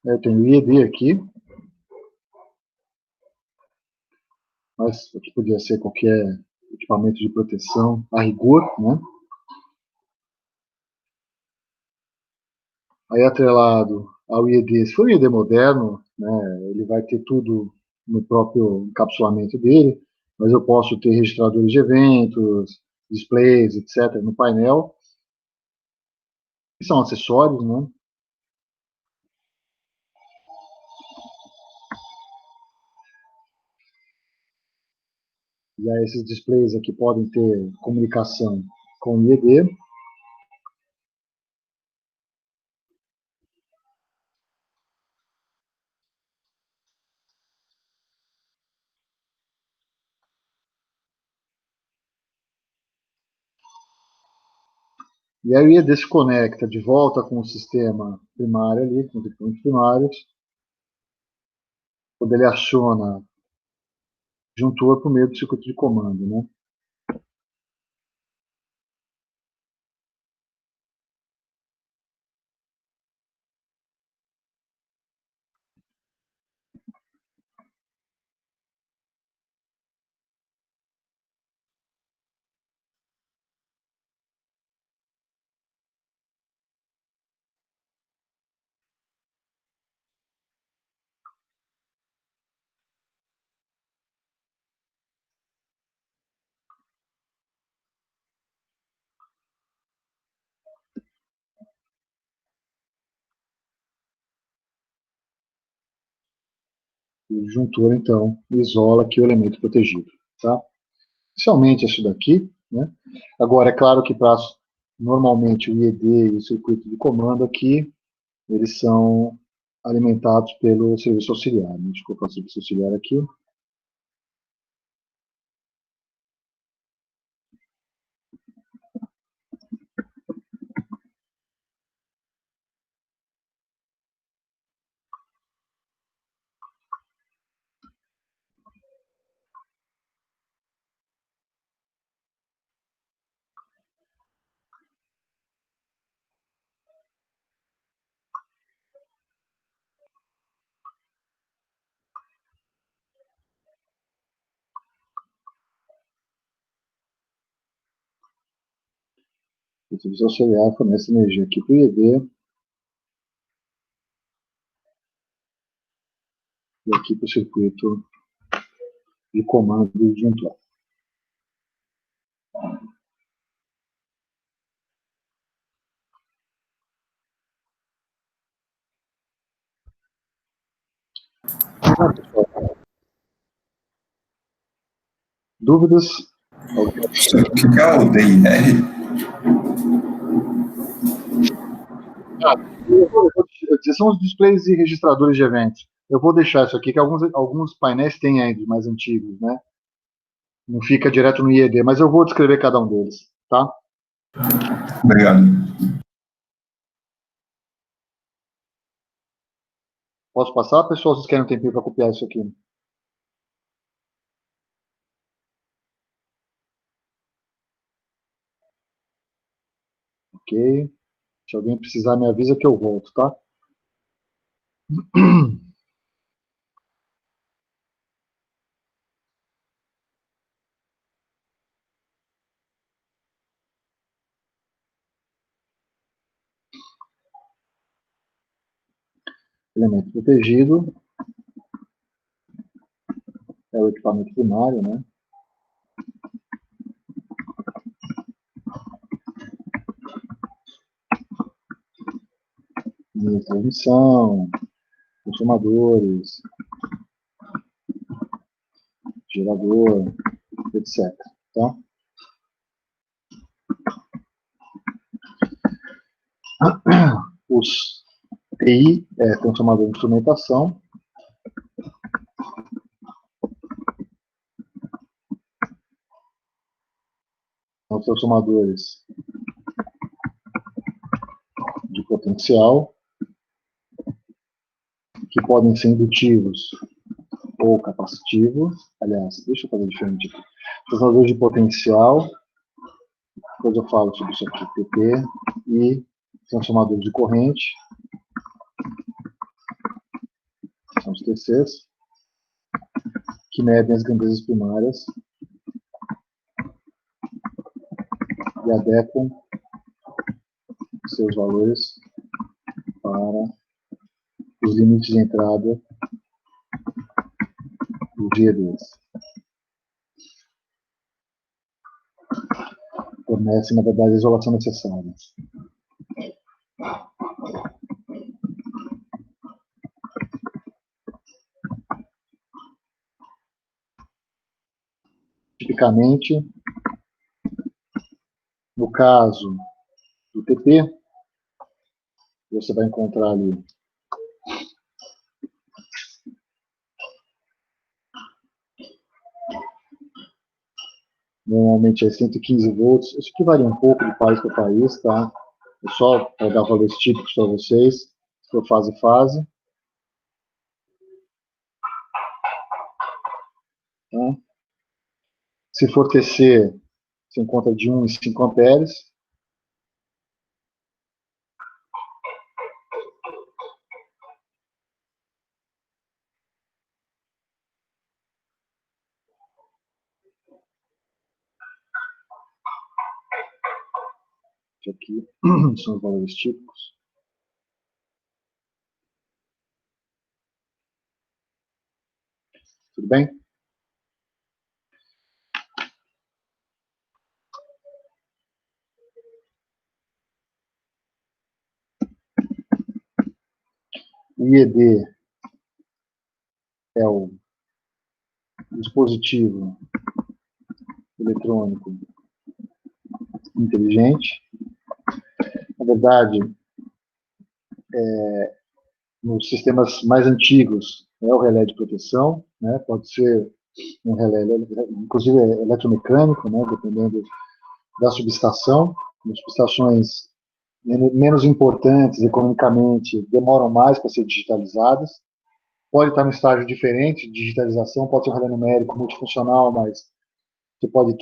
Eu tenho o IED aqui, mas aqui podia ser qualquer equipamento de proteção a rigor, né? Aí atrelado ao IED, se for um IED moderno, né, ele vai ter tudo no próprio encapsulamento dele, mas eu posso ter registradores de eventos, displays, etc., no painel, que são acessórios, né? E aí esses displays aqui podem ter comunicação com o IED. E aí o IED se conecta de volta com o sistema primário ali, com os equipamentos primários, quando ele aciona juntor por meio do circuito de comando, né? E o juntor, então, isola aqui o elemento protegido, tá? Inicialmente isso daqui, né? Agora, é claro que para normalmente o IED e o circuito de comando aqui, eles são alimentados pelo serviço auxiliar, né? Deixa eu colocar o serviço auxiliar aqui. O serviço auxiliar fornece energia aqui para o IED e aqui para o circuito de comando do juntor. Dúvidas? O que é o DIR? São os displays e registradores de eventos. Eu vou deixar isso aqui, que alguns painéis têm ainda, mais antigos, né? Não fica direto no IED, mas eu vou descrever cada um deles, tá? Obrigado. Posso passar, pessoal? Vocês querem um tempinho para copiar isso aqui? Ok. Se alguém precisar, me avisa que eu volto, tá? Elemento protegido é o equipamento primário, né? Linha de transmissão, transformadores, gerador, etc. Tá? Os TI é transformador de instrumentação. São transformadores de potencial, que podem ser indutivos ou capacitivos. Aliás, deixa eu fazer diferente aqui. Transformadores de potencial, depois eu falo sobre isso aqui, PP, e transformadores de corrente. são os TCs, que medem as grandezas primárias e adequam seus valores para os limites de entrada dos GEDs. Fornece, na verdade, a isolação necessária. Tipicamente, no caso do TP, você vai encontrar ali normalmente é 115 volts. Isso aqui varia um pouco de país para país, tá? É só para dar valores típicos para vocês, se for fase a fase. Tá? Se for TC, você encontra de 1 em 5 amperes. Aqui são os valores típicos. Tudo bem? O IED é o dispositivo eletrônico inteligente. Na verdade, nos sistemas mais antigos, é o relé de proteção, né? Pode ser um relé, inclusive eletromecânico, né? Dependendo da subestação. As subestações menos importantes economicamente demoram mais para ser digitalizadas. Pode estar num estágio diferente de digitalização, pode ser um relé numérico multifuncional, mas você pode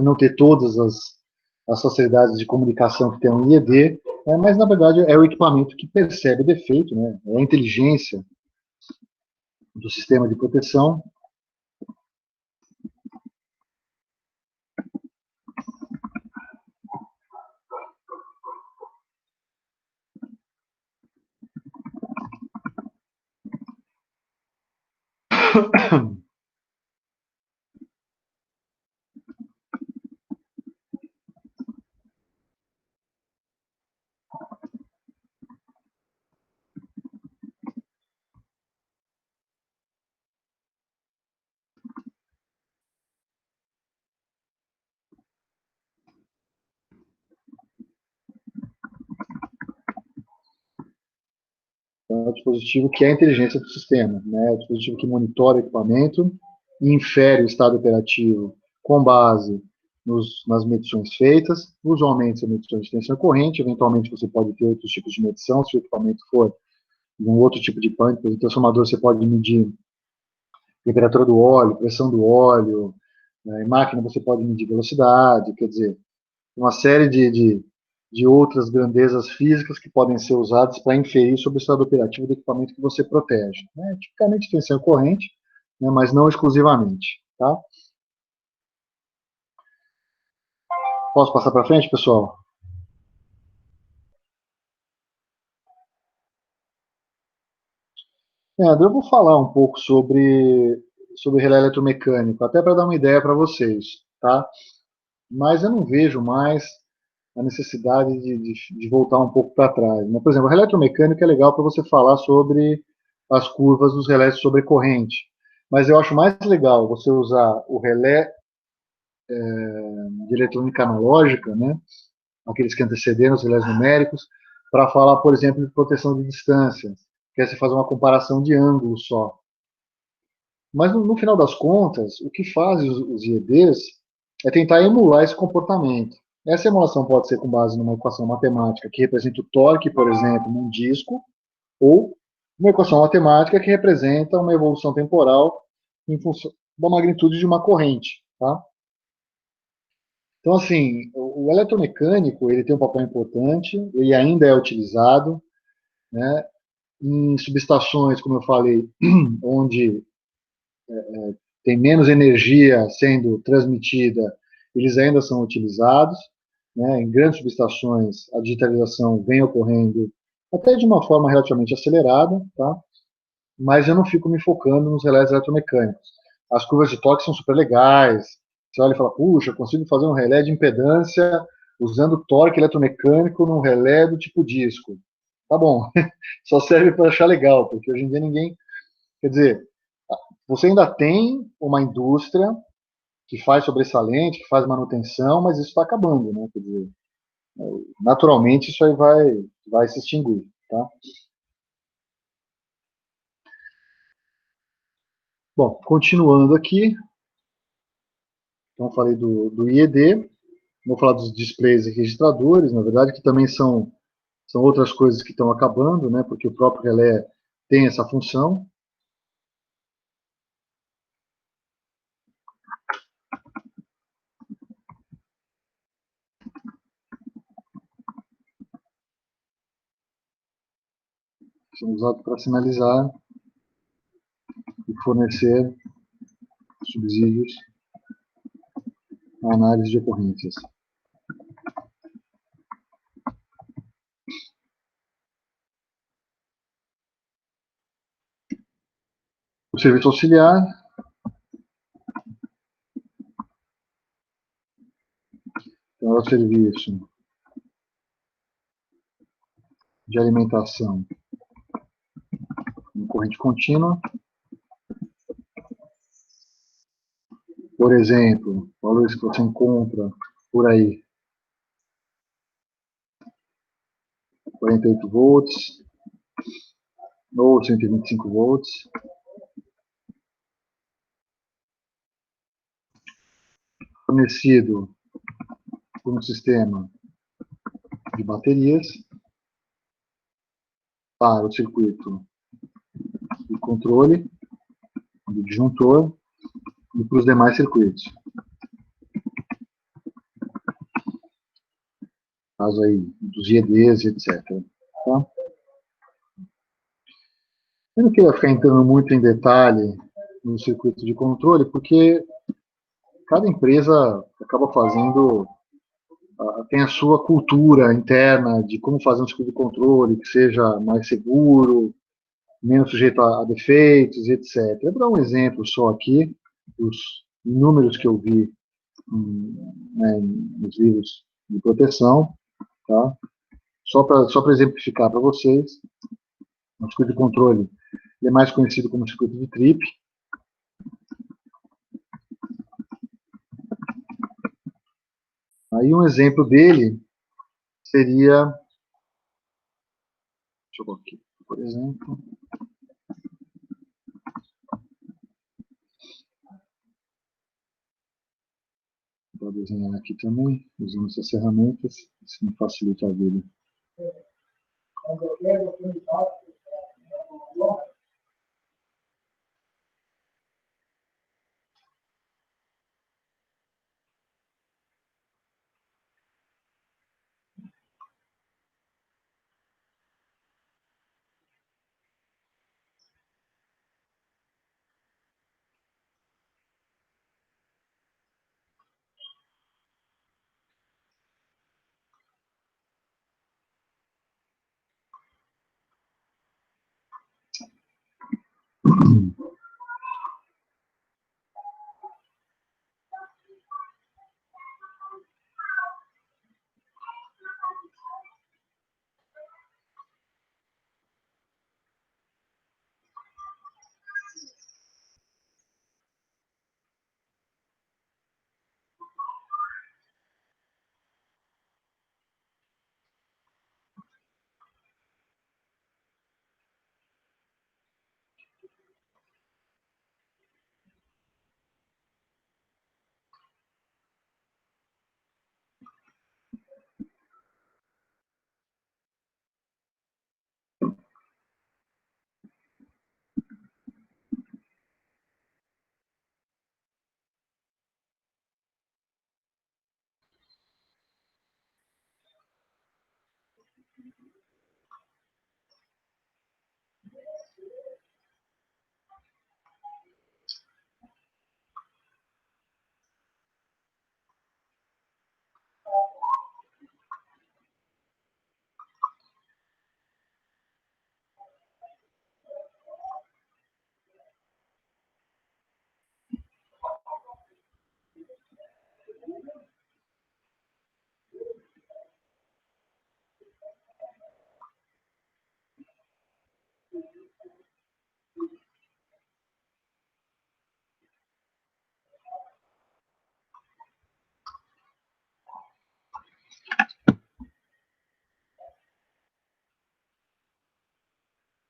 não ter todas as facilidades de comunicação que tem um IED, mas na verdade é o equipamento que percebe defeito, né? É a inteligência do sistema de proteção. É um dispositivo que é a inteligência do sistema, né? É um dispositivo que monitora o equipamento e infere o estado operativo com base nas medições feitas. Usualmente são medições de tensão corrente, eventualmente você pode ter outros tipos de medição, se o equipamento for de um outro tipo de pânico. Em transformador você pode medir temperatura do óleo, pressão do óleo, né? Em máquina você pode medir velocidade, quer dizer, uma série de outras grandezas físicas que podem ser usadas para inferir sobre o estado operativo do equipamento que você protege. Né? Tipicamente tensão corrente, né, mas não exclusivamente. Tá? Posso passar para frente, pessoal? Eu vou falar um pouco sobre relé eletromecânico, até para dar uma ideia para vocês. Tá? Mas eu não vejo mais a necessidade de voltar um pouco para trás. Né? Por exemplo, o relé eletromecânico é legal para você falar sobre as curvas dos relés sobre corrente. Mas eu acho mais legal você usar o relé de eletrônica analógica, né? Aqueles que antecederam os relés numéricos, para falar, por exemplo, de proteção de distância, que é você fazer uma comparação de ângulo só. Mas no final das contas, o que fazem os IEDs é tentar emular esse comportamento. Essa emulação pode ser com base numa equação matemática que representa o torque, por exemplo, num disco, ou uma equação matemática que representa uma evolução temporal em função da magnitude de uma corrente. Tá? Então, assim, o eletromecânico ele tem um papel importante, ele ainda é utilizado, né? em subestações, como eu falei, onde tem menos energia sendo transmitida, eles ainda são utilizados. Né? Em grandes subestações, a digitalização vem ocorrendo até de uma forma relativamente acelerada, tá? Mas eu não fico me focando nos relés eletromecânicos. As curvas de torque são super legais. Você olha e fala, puxa, eu consigo fazer um relé de impedância usando torque eletromecânico num relé do tipo disco. Tá bom, só serve para achar legal, porque hoje em dia ninguém. Quer dizer, você ainda tem uma indústria que faz sobressalente, que faz manutenção, mas isso está acabando, né? Quer dizer, naturalmente isso aí vai se extinguir, tá? Bom, continuando aqui, então eu falei do IED, vou falar dos displays e registradores, na verdade, que também são outras coisas que estão acabando, né? Porque o próprio relé tem essa função. São usados para sinalizar e fornecer subsídios à análise de ocorrências. O serviço auxiliar então, é o serviço de alimentação em corrente contínua. Por exemplo, valores que você encontra por aí, 48 volts ou 125 volts, fornecido por um sistema de baterias para o circuito de controle, do disjuntor e para os demais circuitos. Caso aí dos IEDs, etc. Tá? Eu não queria ficar entrando muito em detalhe no circuito de controle, porque cada empresa acaba fazendo, tem a sua cultura interna de como fazer um circuito de controle que seja mais seguro, menos sujeito a defeitos, etc. Eu vou dar um exemplo só aqui, dos números que eu vi né, nos livros de proteção, tá? Só para exemplificar para vocês, o circuito de controle ele é mais conhecido como circuito de trip. Aí um exemplo dele seria, deixa eu colocar aqui, por exemplo, vou desenhar aqui também, usando essas ferramentas, isso me facilita a vida.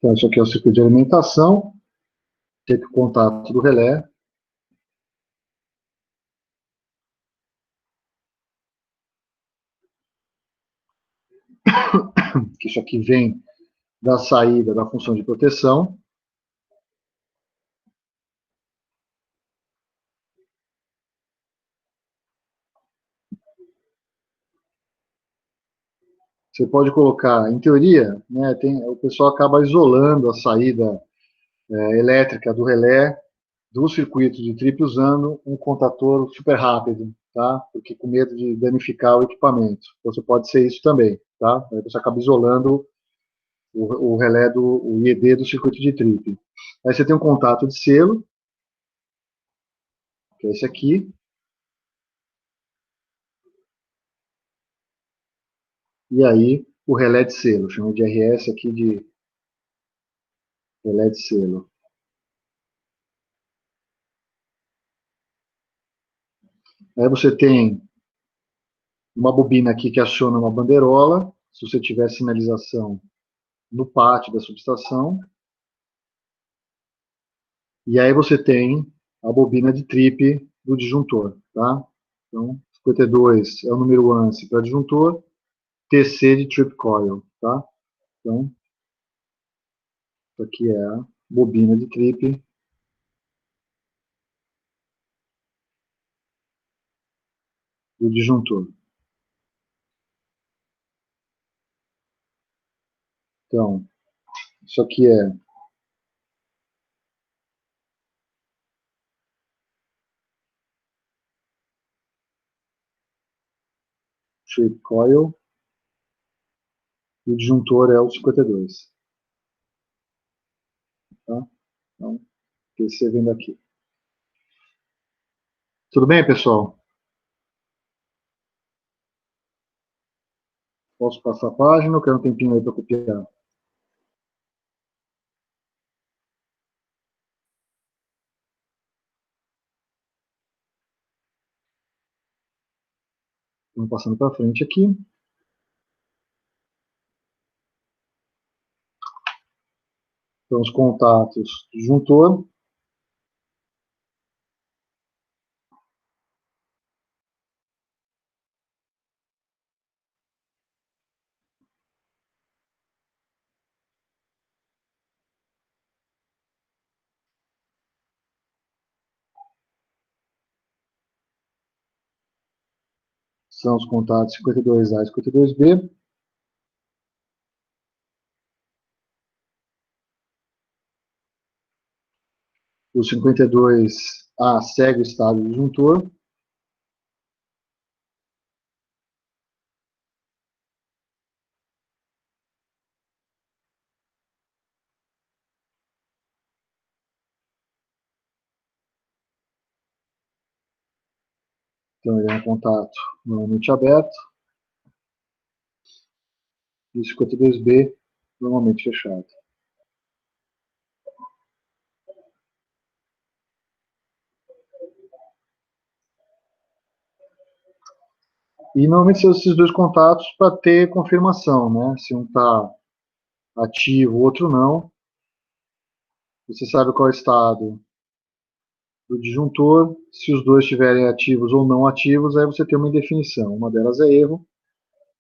Então, isso aqui é o circuito de alimentação, tem o contato do relé. Que isso aqui vem da saída da função de proteção. Você pode colocar, em teoria, né, o pessoal acaba isolando a saída elétrica do relé do circuito de trip usando um contator super rápido, tá? Porque com medo de danificar o equipamento. Então, você pode ser isso também, tá? Aí você acaba isolando o relé o IED do circuito de trip. Aí você tem um contato de selo, que é esse aqui. E aí o relé de selo, chama de RS aqui de relé de selo. Aí você tem uma bobina aqui que aciona uma bandeirola, se você tiver sinalização no pátio da subestação. E aí você tem a bobina de trip do disjuntor, tá? Então, 52 é o número ANSI para disjuntor, TC de trip coil, tá? Então, isso aqui é a bobina de trip do disjuntor. Então, isso aqui é trip coil e o disjuntor é o 52. Tá? Então, TC vem daqui. Tudo bem, pessoal? Posso passar a página ou quero um tempinho aí para copiar? Vamos passando para frente aqui. Então, os contatos do disjuntor. São os contatos 52A e 52B. O 52A segue o estado do disjuntor. Então, ele é um contato normalmente aberto. E o 52B normalmente fechado. E normalmente são esses dois contatos para ter confirmação, né? Se um está ativo, o outro não. Você sabe qual é o estado do disjuntor. Se os dois estiverem ativos ou não ativos, aí você tem uma indefinição. Uma delas é erro,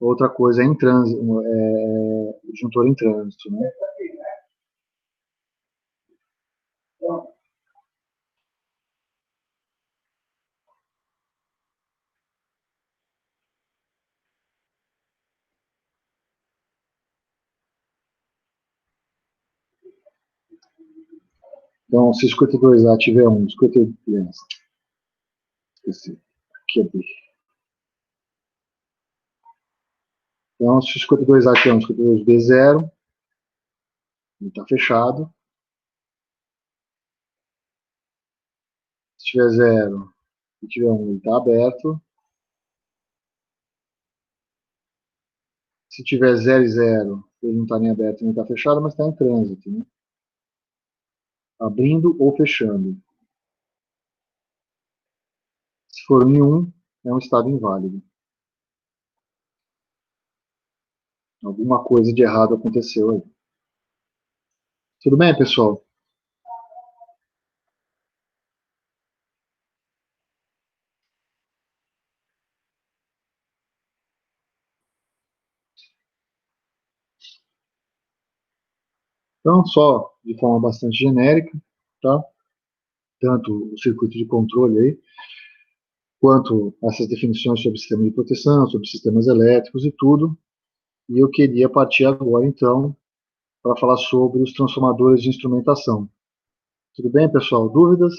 outra coisa é em trânsito, o disjuntor em trânsito, né? Então, se 52A tiver 1, 52, esqueci, aqui é B. Então, se 52A tiver 1, 52B 0, ele está fechado. Se tiver 0 e tiver 1, ele está aberto. Se tiver 0 e 0, ele não está nem aberto nem está fechado, mas está em trânsito, né? Abrindo ou fechando. Se for em 1, é um estado inválido. Alguma coisa de errado aconteceu aí. Tudo bem, pessoal? Então, só de forma bastante genérica, tá? Tanto o circuito de controle aí, quanto essas definições sobre sistema de proteção, sobre sistemas elétricos e tudo. E eu queria partir agora, então, para falar sobre os transformadores de instrumentação. Tudo bem, pessoal? Dúvidas?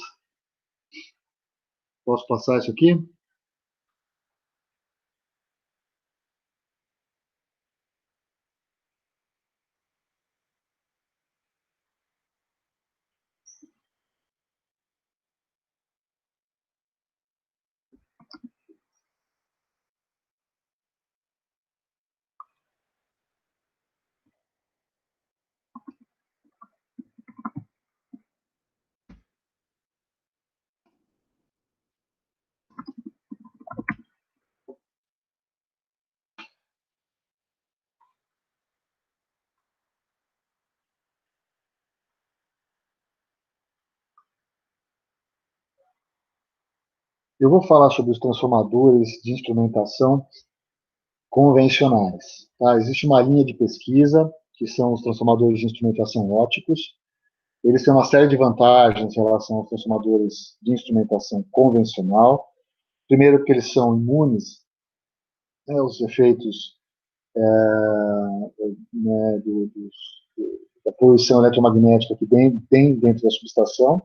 Posso passar isso aqui? Eu vou falar sobre os transformadores de instrumentação convencionais. Tá? Existe uma linha de pesquisa, que são os transformadores de instrumentação ópticos. Eles têm uma série de vantagens em relação aos transformadores de instrumentação convencional. Primeiro, porque eles são imunes, né, aos efeitos né, da poluição eletromagnética que tem dentro da subestação.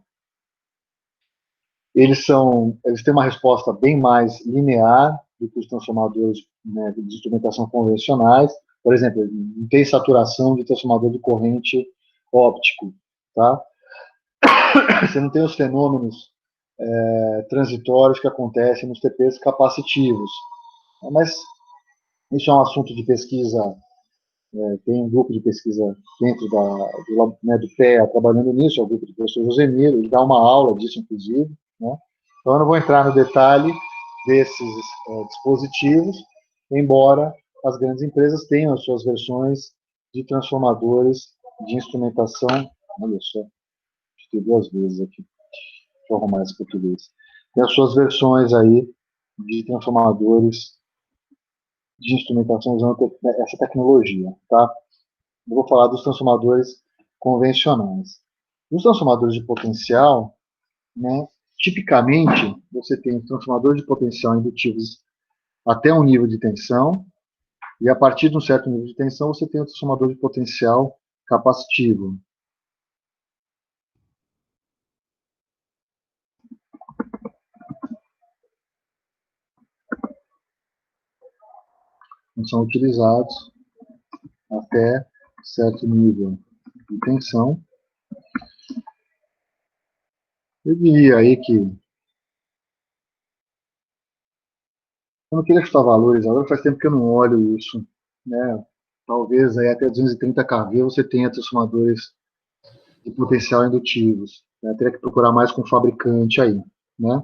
Eles têm uma resposta bem mais linear do que os transformadores, né, de instrumentação convencionais. Por exemplo, não tem saturação de transformador de corrente óptico, tá? Você não tem os fenômenos transitórios que acontecem nos TPs capacitivos. Mas isso é um assunto de pesquisa, tem um grupo de pesquisa dentro do PEA trabalhando nisso, é o grupo do professor Josemiro, ele dá uma aula disso, inclusive, né? Então eu não vou entrar no detalhe desses dispositivos, embora as grandes empresas tenham as suas versões de transformadores de instrumentação. Olha só, tem duas vezes aqui, deixa eu arrumar esse português. Tem as suas versões aí de transformadores de instrumentação usando essa tecnologia, tá? Eu vou falar dos transformadores convencionais. Os transformadores de potencial, né, tipicamente, você tem transformadores de potencial indutivos até um nível de tensão, e a partir de um certo nível de tensão, você tem o transformador de potencial capacitivo. Não são utilizados até certo nível de tensão. Eu diria aí que eu não queria chutar valores, agora faz tempo que eu não olho isso, né? Talvez aí até 230 kV você tenha transformadores de potencial indutivos, né? Teria que procurar mais com o fabricante aí, né?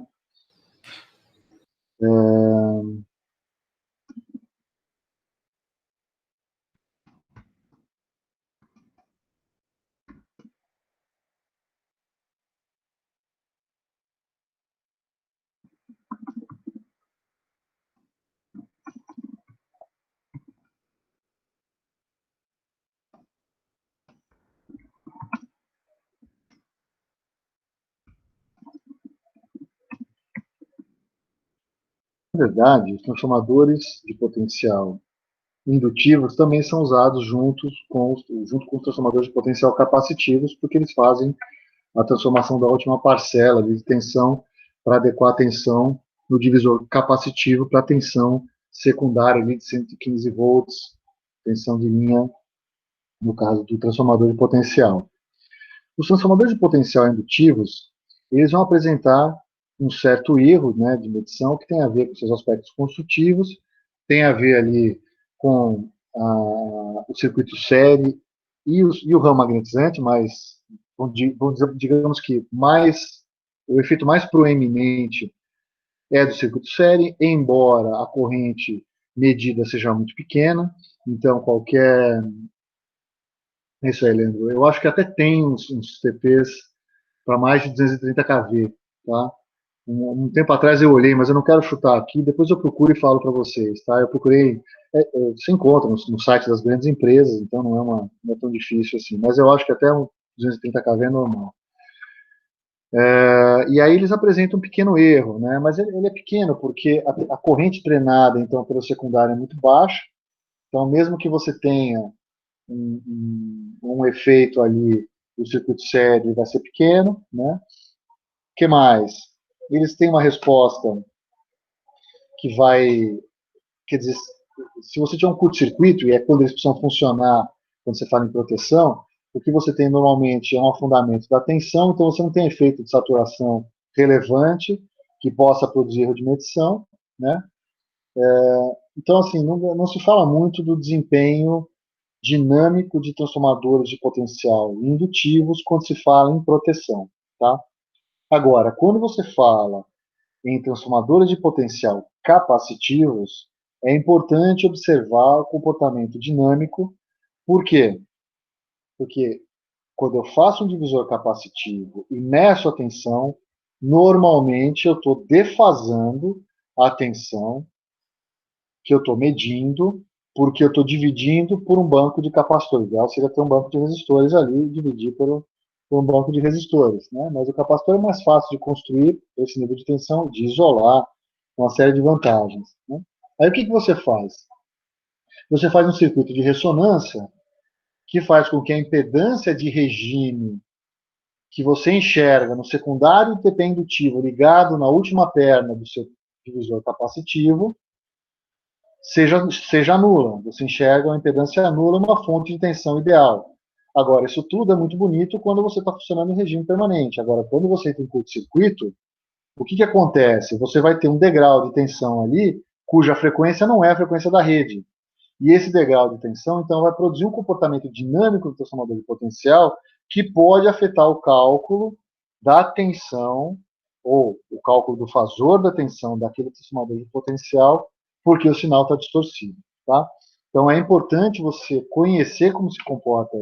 Na verdade, os transformadores de potencial indutivos também são usados junto com os transformadores de potencial capacitivos, porque eles fazem a transformação da última parcela de tensão para adequar a tensão no divisor capacitivo para a tensão secundária ali de 115 volts, tensão de linha, no caso do transformador de potencial. Os transformadores de potencial indutivos, eles vão apresentar um certo erro, né, de medição que tem a ver com seus aspectos construtivos, tem a ver ali com o circuito série e o ramo magnetizante, mas digamos que o efeito mais proeminente é do circuito série, embora a corrente medida seja muito pequena, então qualquer É isso aí, Leandro. Eu acho que até tem uns TPs para mais de 230 kV, tá? Um tempo atrás eu olhei, mas eu não quero chutar aqui, depois eu procuro e falo para vocês, tá? Eu procurei, você encontra no site das grandes empresas, então não é tão difícil assim, mas eu acho que até um 230 kV é normal. E aí eles apresentam um pequeno erro, né? Mas ele é pequeno porque a corrente drenada, então, pelo secundário é muito baixa, então mesmo que você tenha um efeito ali, o circuito sério vai ser pequeno, né? O que mais? Eles têm uma resposta que vai, quer dizer, se você tiver um curto-circuito, e é quando eles precisam funcionar, quando você fala em proteção, o que você tem normalmente é um afundamento da tensão, então você não tem efeito de saturação relevante que possa produzir erro de medição, né? Então, assim, não se fala muito do desempenho dinâmico de transformadores de potencial indutivos quando se fala em proteção, tá? Agora, quando você fala em transformadores de potencial capacitivos, é importante observar o comportamento dinâmico. Por quê? Porque quando eu faço um divisor capacitivo e meço a tensão, normalmente eu estou defasando a tensão que eu estou medindo, porque eu estou dividindo por um banco de capacitores. O ideal seria ter um banco de resistores ali e dividir por um banco de resistores. Né? Mas o capacitor é mais fácil de construir esse nível de tensão, de isolar, uma série de vantagens. Né? Aí o que você faz? Você faz um circuito de ressonância que faz com que a impedância de regime que você enxerga no secundário TP indutivo ligado na última perna do seu divisor capacitivo seja nula. Você enxerga uma impedância nula, uma fonte de tensão ideal. Agora, isso tudo é muito bonito quando você está funcionando em regime permanente. Agora, quando você tem curto-circuito, o que acontece? Você vai ter um degrau de tensão ali, cuja frequência não é a frequência da rede. E esse degrau de tensão, então, vai produzir um comportamento dinâmico do transformador de potencial que pode afetar o cálculo da tensão, ou o cálculo do fasor da tensão daquele transformador de potencial, porque o sinal está distorcido. Tá? Então, é importante você conhecer como se comporta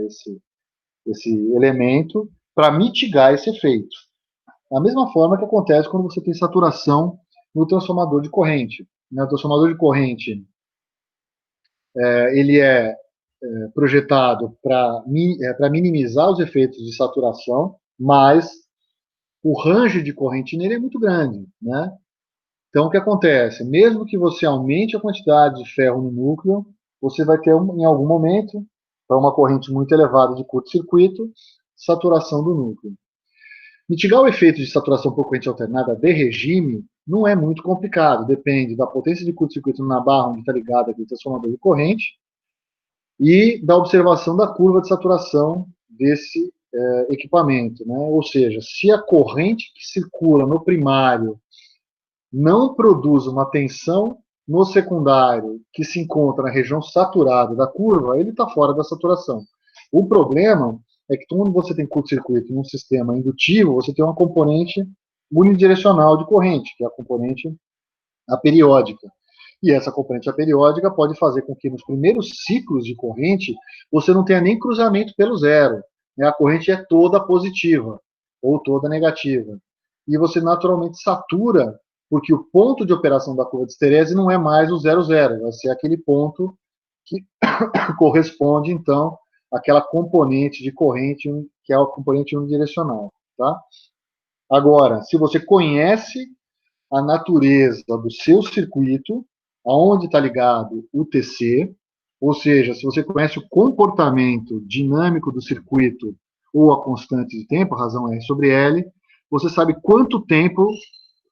esse elemento para mitigar esse efeito. Da mesma forma que acontece quando você tem saturação no transformador de corrente. O transformador de corrente ele é projetado para minimizar os efeitos de saturação, mas o range de corrente nele é muito grande, né? Então, o que acontece? Mesmo que você aumente a quantidade de ferro no núcleo, você vai ter, em algum momento, para uma corrente muito elevada de curto-circuito, saturação do núcleo. Mitigar o efeito de saturação por corrente alternada de regime não é muito complicado, depende da potência de curto-circuito na barra onde está ligado aquele transformador de corrente e da observação da curva de saturação desse equipamento. Né? Ou seja, se a corrente que circula no primário não produz uma tensão no secundário que se encontra na região saturada da curva, ele está fora da saturação. O problema é que quando você tem curto-circuito num sistema indutivo, você tem uma componente unidirecional de corrente, que é a componente aperiódica. E essa componente aperiódica pode fazer com que nos primeiros ciclos de corrente você não tenha nem cruzamento pelo zero. Né? A corrente é toda positiva ou toda negativa. E você naturalmente satura, porque o ponto de operação da curva de esterese não é mais o zero zero, vai ser aquele ponto que corresponde, então, àquela componente de corrente, que é a componente unidirecional. Tá? Agora, se você conhece a natureza do seu circuito, aonde está ligado o TC, ou seja, se você conhece o comportamento dinâmico do circuito ou a constante de tempo, a razão R sobre L, você sabe quanto tempo,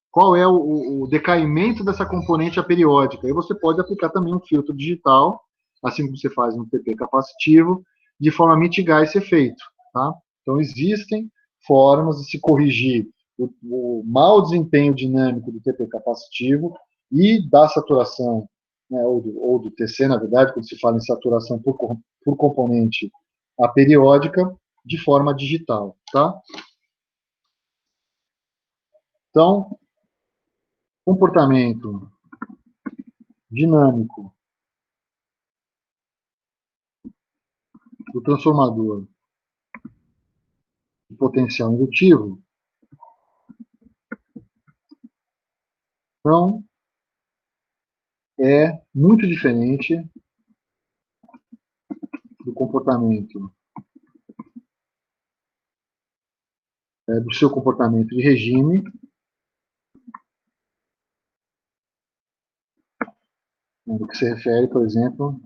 qual é o decaimento dessa componente aperiódica. E você pode aplicar também um filtro digital, assim como você faz no TP capacitivo, de forma a mitigar esse efeito. Tá? Então, existem formas de se corrigir o mau desempenho dinâmico do TP capacitivo e da saturação, né, ou do TC, na verdade, quando se fala em saturação por componente aperiódica, de forma digital. Tá? Então, comportamento dinâmico do transformador de potencial indutivo não é muito diferente do comportamento do seu comportamento de regime, no que se refere, por exemplo,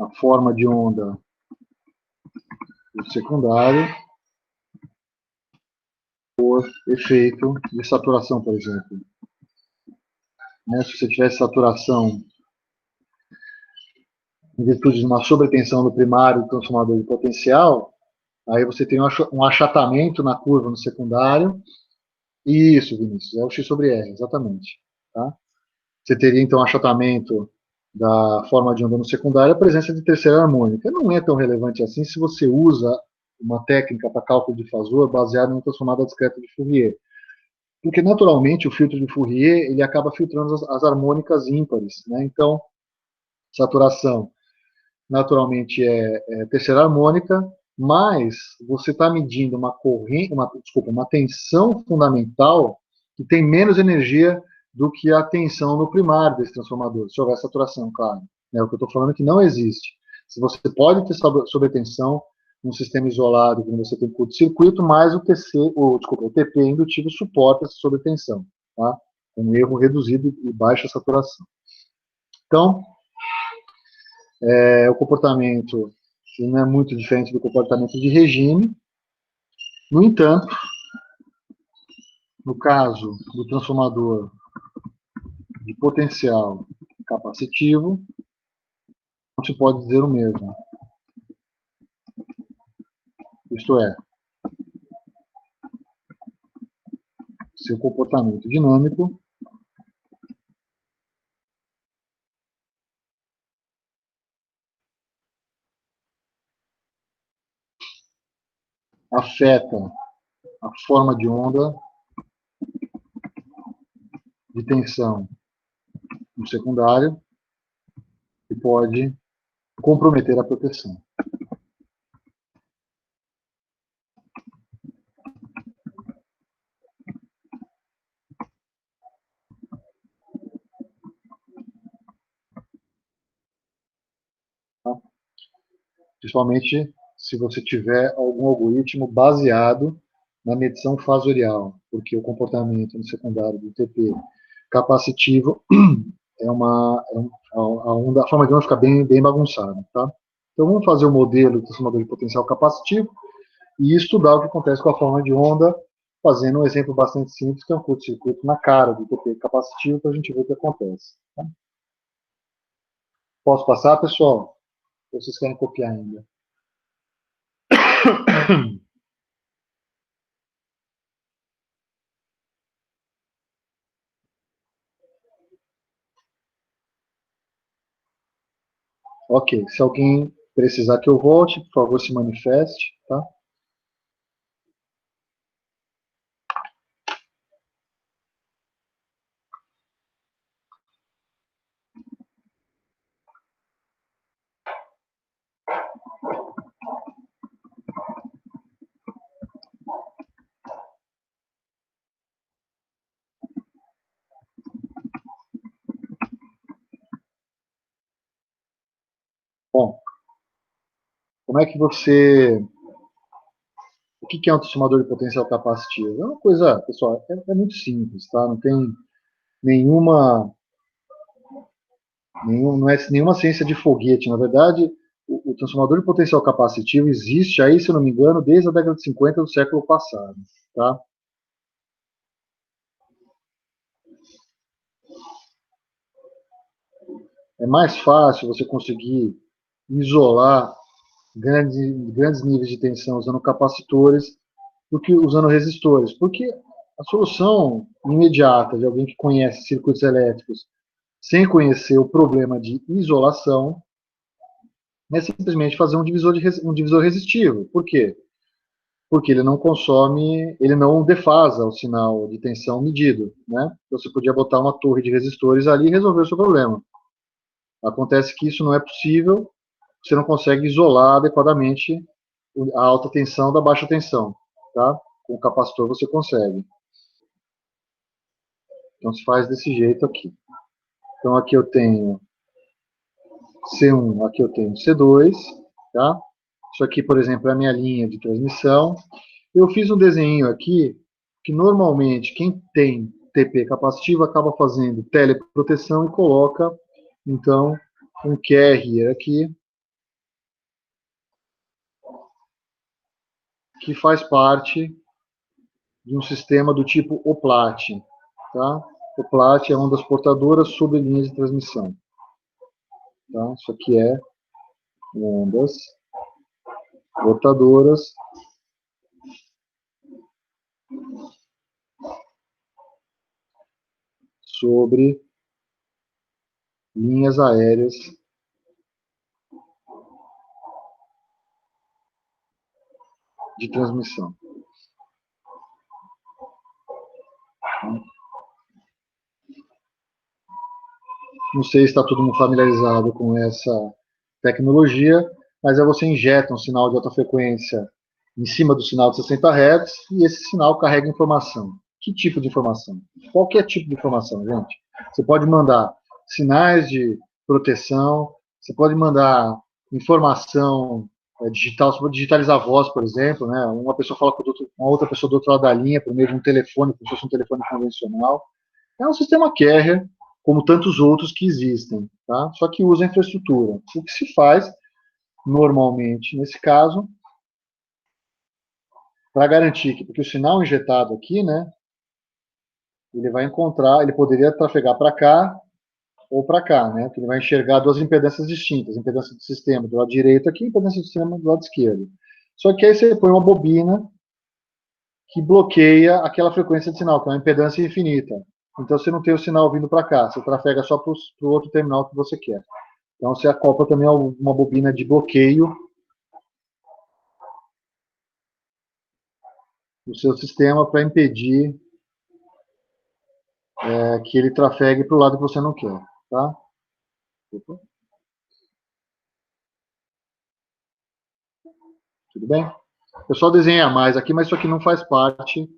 à forma de onda do secundário por efeito de saturação, por exemplo. Se você tivesse saturação em virtude de uma sobretensão do primário do transformador de potencial, aí você tem um achatamento na curva no secundário. Isso, Vinícius, é o X sobre R, exatamente. Tá? Você teria, então, achatamento da forma de onda no secundário, a presença de terceira harmônica. Não é tão relevante assim se você usa uma técnica para cálculo de fasor baseada em transformada discreta de Fourier. Porque, naturalmente, o filtro de Fourier ele acaba filtrando as harmônicas ímpares. Né? Então, saturação, naturalmente, é terceira harmônica, mas você está medindo uma corrente, uma tensão fundamental que tem menos energia do que a tensão no primário desse transformador, se houver saturação, claro. O que eu estou falando é que não existe. Se você pode ter sobretensão num sistema isolado, quando você tem curto-circuito, mas o TP indutivo suporta essa sobretensão, tá? Com um erro reduzido e baixa saturação. Então, o comportamento não é muito diferente do comportamento de regime. No entanto, no caso do transformador de potencial capacitivo, não se pode dizer o mesmo. Isto é, seu comportamento dinâmico afeta a forma de onda de tensão no secundário e pode comprometer a proteção. Tá? Principalmente se você tiver algum algoritmo baseado na medição fasorial, porque o comportamento no secundário do TP capacitivo a forma de onda fica bem bagunçada. Tá? Então vamos fazer o modelo do transformador de potencial capacitivo e estudar o que acontece com a forma de onda, fazendo um exemplo bastante simples, que é um curto-circuito na cara do TP capacitivo, para a gente ver o que acontece. Tá? Posso passar, pessoal? Ou vocês querem copiar ainda? Ok, se alguém precisar que eu volte, por favor, se manifeste, tá? Bom, como é que você... O que é um transformador de potencial capacitivo? É uma coisa, pessoal, é muito simples, tá? Não tem não é nenhuma ciência de foguete. Na verdade, o transformador de potencial capacitivo existe aí, se eu não me engano, desde a década de 50 do século passado, tá? É mais fácil você conseguir isolar grandes níveis de tensão usando capacitores do que usando resistores, porque a solução imediata de alguém que conhece circuitos elétricos sem conhecer o problema de isolação é simplesmente fazer um divisor resistivo. Por quê? Porque ele não consome, ele não defasa o sinal de tensão medido. Né? Você podia botar uma torre de resistores ali e resolver o seu problema. Acontece que isso não é possível você não consegue isolar adequadamente a alta tensão da baixa tensão, tá? Com o capacitor você consegue. Então se faz desse jeito aqui. Então aqui eu tenho C1, aqui eu tenho C2, tá? Isso aqui, por exemplo, é a minha linha de transmissão. Eu fiz um desenho aqui que normalmente quem tem TP capacitivo acaba fazendo teleproteção e coloca, então, um carrier aqui que faz parte de um sistema do tipo OPLAT, tá? OPLAT é uma das portadoras sobre linhas de transmissão. Tá? Isso aqui é ondas portadoras sobre linhas aéreas de transmissão. Não sei se está todo mundo familiarizado com essa tecnologia, mas é você injeta um sinal de alta frequência em cima do sinal de 60 Hz e esse sinal carrega informação. Que tipo de informação? Qualquer tipo de informação, gente. Você pode mandar sinais de proteção, você pode mandar informação digital, você pode digitalizar a voz, por exemplo, né? Uma pessoa fala com uma outra pessoa do outro lado da linha, por meio de um telefone, como se fosse um telefone convencional. É um sistema carrier, como tantos outros que existem, tá? Só que usa infraestrutura. O que se faz, normalmente, nesse caso, para garantir que, porque o sinal injetado aqui, né, ele vai encontrar, ele poderia trafegar para cá ou para cá, né, porque ele vai enxergar duas impedâncias distintas, impedância do sistema do lado direito aqui, impedância do sistema do lado esquerdo. Só que aí você põe uma bobina que bloqueia aquela frequência de sinal, que é uma impedância infinita. Então você não tem o sinal vindo para cá, você trafega só para o outro terminal que você quer. Então você acopla também uma bobina de bloqueio no seu sistema para impedir que ele trafegue para o lado que você não quer. Tá? Opa. Tudo bem? Eu só desenhei a mais aqui, mas isso aqui não faz parte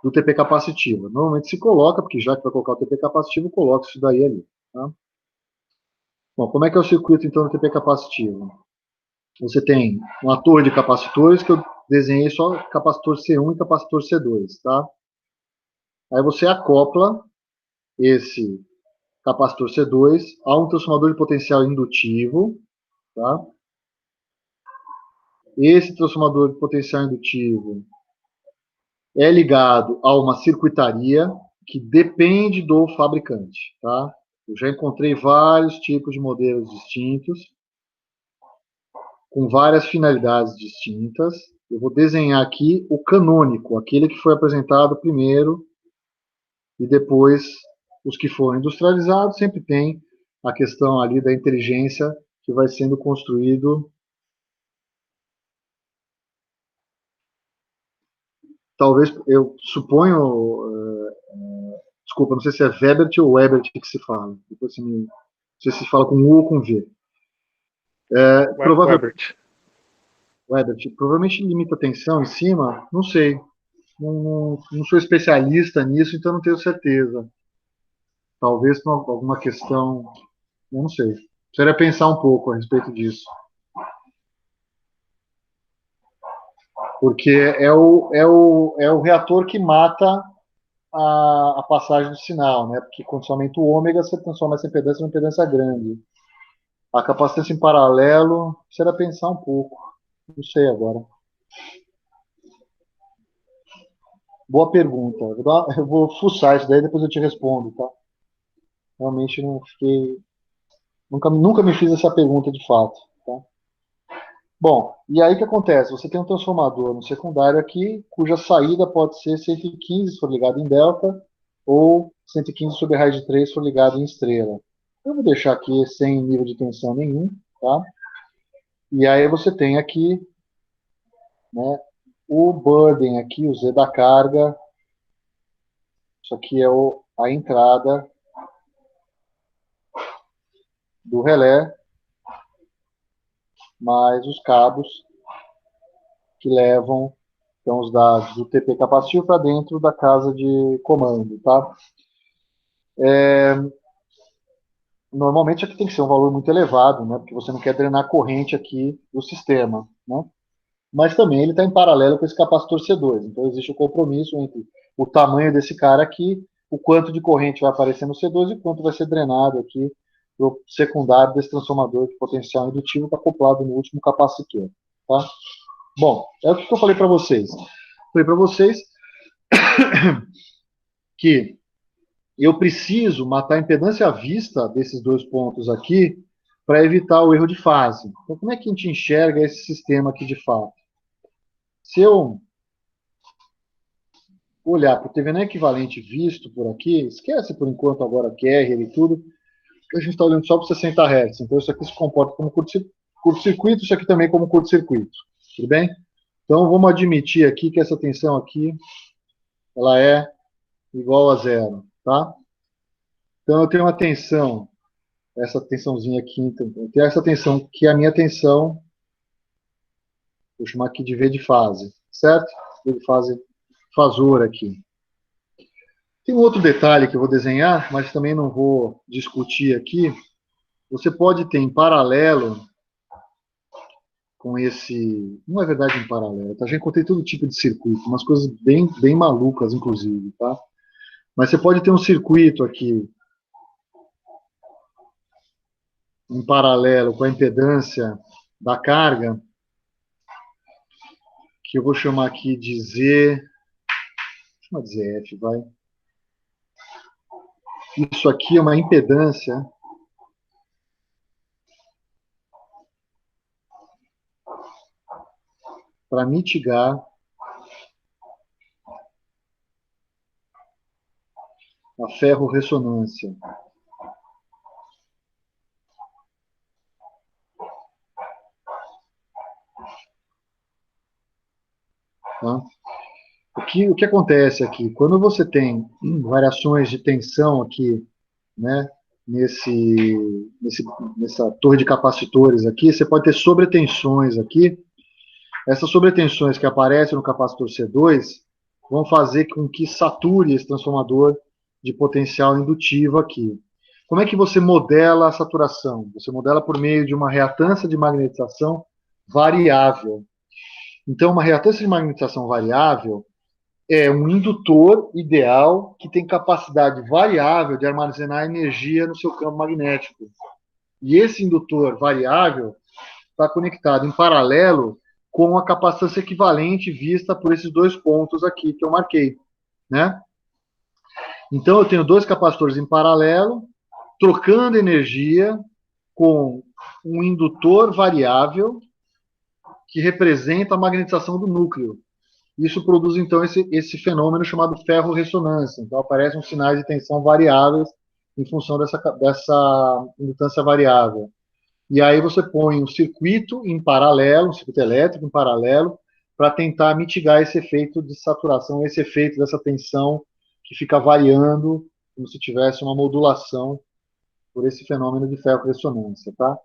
do TP capacitivo. Normalmente se coloca, porque já que vai colocar o TP capacitivo, coloca isso daí ali. Tá? Bom, como é que é o circuito então do TP capacitivo? Você tem uma torre de capacitores que eu desenhei só capacitor C1 e capacitor C2, tá? Aí você acopla esse capacitor C2 a um transformador de potencial indutivo, tá? Esse transformador de potencial indutivo é ligado a uma circuitaria que depende do fabricante, tá? Eu já encontrei vários tipos de modelos distintos, com várias finalidades distintas. Eu vou desenhar aqui o canônico, aquele que foi apresentado primeiro, e depois os que foram industrializados. Sempre tem a questão ali da inteligência que vai sendo construído. Talvez, eu suponho, desculpa, não sei se é Webert ou Webert que se fala. Depois não sei se fala com U ou com V. Provavelmente, Webert, provavelmente limita a tensão em cima, não sei. Não sou especialista nisso, então não tenho certeza. Talvez por alguma questão, eu não sei. Precisaria pensar um pouco a respeito disso. Porque é o reator que mata a passagem do sinal, né? Porque quando você aumenta o ômega, você transforma essa impedância numa impedância grande. A capacitância em paralelo, precisaria pensar um pouco. Não sei agora. Boa pergunta. Eu vou fuçar isso daí, depois eu te respondo, tá? Realmente não fiquei. Nunca me fiz essa pergunta de fato. Tá? Bom, e aí o que acontece? Você tem um transformador no secundário aqui, cuja saída pode ser 115 se for ligado em delta, ou 115 sobre raiz de 3 se for ligado em estrela. Eu vou deixar aqui sem nível de tensão nenhum, tá? E aí você tem aqui, né, o burden aqui, o Z da carga. Isso aqui é a entrada do relé. mais os cabos que levam então, os dados do TP capacitivo para dentro da casa de comando, tá? Normalmente aqui tem que ser um valor muito elevado, né? Porque você não quer drenar corrente aqui do sistema, né? Mas também ele está em paralelo com esse capacitor C2. Então existe o compromisso entre o tamanho desse cara aqui, o quanto de corrente vai aparecer no C2 e quanto vai ser drenado aqui para o secundário desse transformador de potencial indutivo que está acoplado no último capacitor, tá? Bom, é o que eu falei para vocês. Falei para vocês que eu preciso matar a impedância à vista desses dois pontos aqui para evitar o erro de fase. Então, como é que a gente enxerga esse sistema aqui de fato? Se eu olhar para o TVN equivalente visto por aqui, esquece por enquanto agora carrier e tudo, que a gente está olhando só para 60 Hz. Então, isso aqui se comporta como curto-circuito, isso aqui também como curto-circuito. Tudo bem? Então, vamos admitir aqui que essa tensão aqui ela é igual a zero, tá? Então, eu tenho uma tensão, essa tensãozinha aqui, então, eu tenho essa tensão que é a minha tensão, vou chamar aqui de V de fase, certo? V de fase fasor aqui. Tem um outro detalhe que eu vou desenhar, mas também não vou discutir aqui. Você pode ter em paralelo com esse... Não é verdade em paralelo, tá? Já encontrei todo tipo de circuito, umas coisas bem malucas, inclusive, tá? Mas você pode ter um circuito aqui em paralelo com a impedância da carga, que eu vou chamar aqui de Z, chama de ZF, vai. Isso aqui é uma impedância para mitigar a ferro-ressonância. Tá? O que acontece aqui? Quando você tem variações de tensão aqui, né, nessa torre de capacitores aqui, você pode ter sobretensões aqui. Essas sobretensões que aparecem no capacitor C2 vão fazer com que sature esse transformador de potencial indutivo aqui. Como é que você modela a saturação? Você modela por meio de uma reatância de magnetização variável. Então, uma reatância de magnetização variável é um indutor ideal que tem capacidade variável de armazenar energia no seu campo magnético. E esse indutor variável está conectado em paralelo com a capacitância equivalente vista por esses dois pontos aqui que eu marquei, né? Então eu tenho dois capacitores em paralelo, trocando energia com um indutor variável que representa a magnetização do núcleo. Isso produz, então, esse fenômeno chamado ferro-ressonância. Então, aparecem sinais de tensão variáveis em função dessa indutância variável. E aí você põe um circuito em paralelo, um circuito elétrico em paralelo, para tentar mitigar esse efeito de saturação, esse efeito dessa tensão que fica variando, como se tivesse uma modulação por esse fenômeno de ferro-ressonância, tá?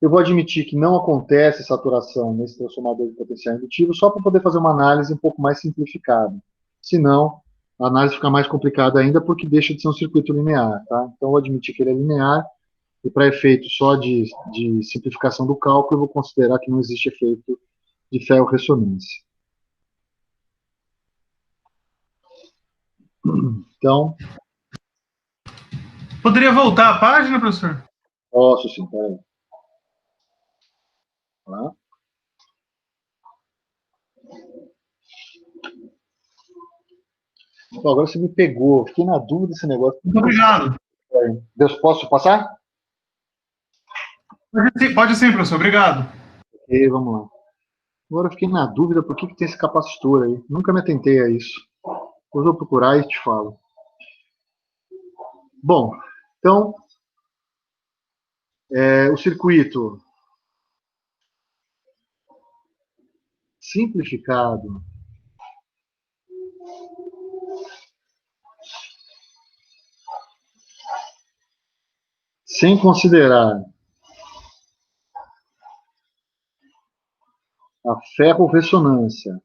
Eu vou admitir que não acontece saturação nesse transformador de potencial indutivo, só para poder fazer uma análise um pouco mais simplificada. Senão, a análise fica mais complicada ainda porque deixa de ser um circuito linear, tá? Então, eu vou admitir que ele é linear e para efeito só de simplificação do cálculo, eu vou considerar que não existe efeito de ferro-ressonância. Então... Poderia voltar a página, professor? Posso sim, peraí. Tá. Então, agora você me pegou, fiquei na dúvida desse negócio. Muito obrigado. Deus, posso passar? Pode sim, professor, obrigado. Ok, vamos lá. Agora eu fiquei na dúvida por que tem esse capacitor aí. Nunca me atentei a isso. Depois eu vou procurar e te falo. Bom, então, o circuito simplificado sem considerar a ferro-ressonância.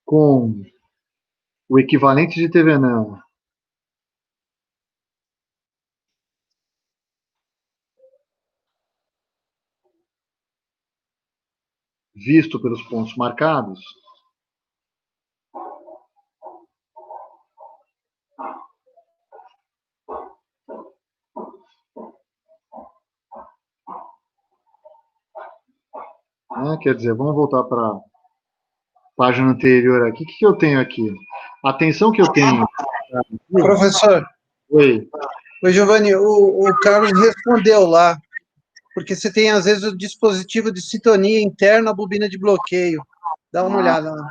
Com o equivalente de Thévenin visto pelos pontos marcados, né? Quer dizer, vamos voltar para a página anterior aqui. O que eu tenho aqui? A tensão que eu tenho... Professor. Oi. Oi, Giovanni, o Carlos respondeu lá, porque você tem, às vezes, o dispositivo de sintonia interna à bobina de bloqueio. Dá uma olhada lá.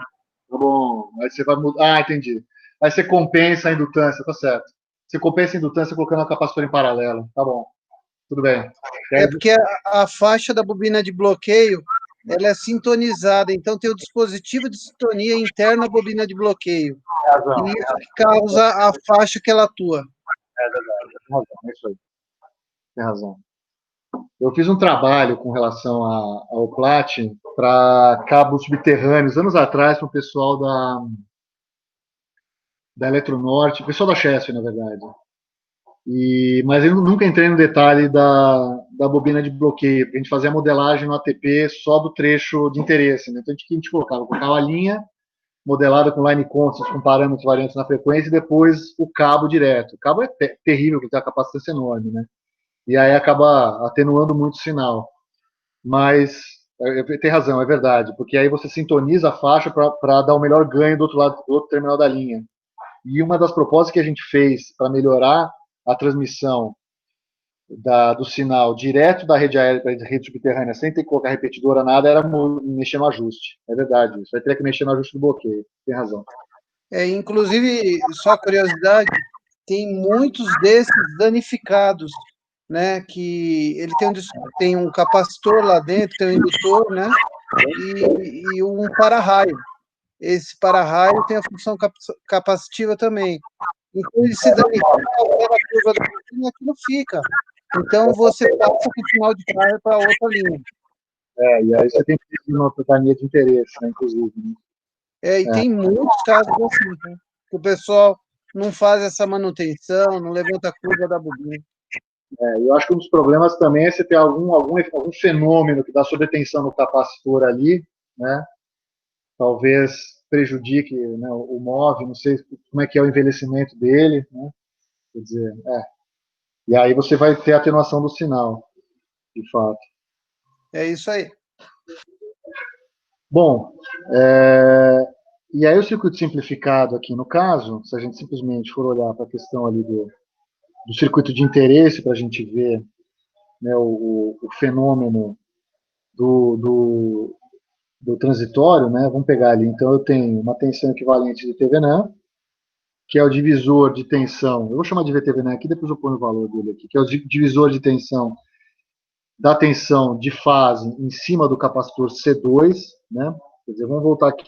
Tá bom. Aí você vai mudar. Ah, entendi. Aí você compensa a indutância, tá certo. Você compensa a indutância colocando a capacitor em paralelo. Tá bom. Tudo bem. É porque a faixa da bobina de bloqueio, ela é sintonizada, então tem o dispositivo de sintonia interna à bobina de bloqueio. Razão. E isso que causa a faixa que ela atua. É verdade. Tem razão. É isso aí. Tem razão. Eu fiz um trabalho com relação ao Platin para cabos subterrâneos, anos atrás, para o pessoal da Eletronorte, o pessoal da Chesf, na verdade. Mas eu nunca entrei no detalhe da bobina de bloqueio, porque a gente fazia a modelagem no ATP só do trecho de interesse. Né? Então, o que a gente colocava a linha modelada com line constants, com parâmetros variantes na frequência, e depois o cabo direto. O cabo é terrível, porque tem uma capacitância enorme, né? E aí acaba atenuando muito o sinal. Mas tem razão, é verdade, porque aí você sintoniza a faixa para dar o melhor ganho do outro lado, do outro terminal da linha. E uma das propostas que a gente fez para melhorar a transmissão do sinal direto da rede aérea para a rede subterrânea, sem ter que colocar repetidora, nada, era mexer no ajuste. É verdade isso. Vai ter que mexer no ajuste do bloqueio. Tem razão. Inclusive, só curiosidade, tem muitos desses danificados, né? Que ele tem um capacitor lá dentro, tem um indutor, né? E um para-raio. Esse para-raio tem a função capacitiva também. Então, ele se danifica, altera a curva da bobina, aquilo fica. Então, você passa com o sinal de carga para outra linha. E aí você tem que ter uma companhia de interesse, né, inclusive. Né? E tem muitos casos assim, né? Que o pessoal não faz essa manutenção, não levanta a curva da bobina. Eu acho que um dos problemas também é você ter algum fenômeno que dá sobretensão no capacitor ali, né? Talvez prejudique, né, o MOV, não sei como é que é o envelhecimento dele, né? Quer dizer, E aí você vai ter atenuação do sinal, de fato. É isso aí. Bom, e aí o circuito simplificado aqui, no caso, se a gente simplesmente for olhar para a questão ali do circuito de interesse, para a gente ver, né, o fenômeno do transitório, né, vamos pegar ali, então eu tenho uma tensão equivalente de Thévenin, que é o divisor de tensão, eu vou chamar de VTVN aqui, depois eu ponho o valor dele aqui, que é o divisor de tensão da tensão de fase em cima do capacitor C2, né? Quer dizer, vamos voltar aqui.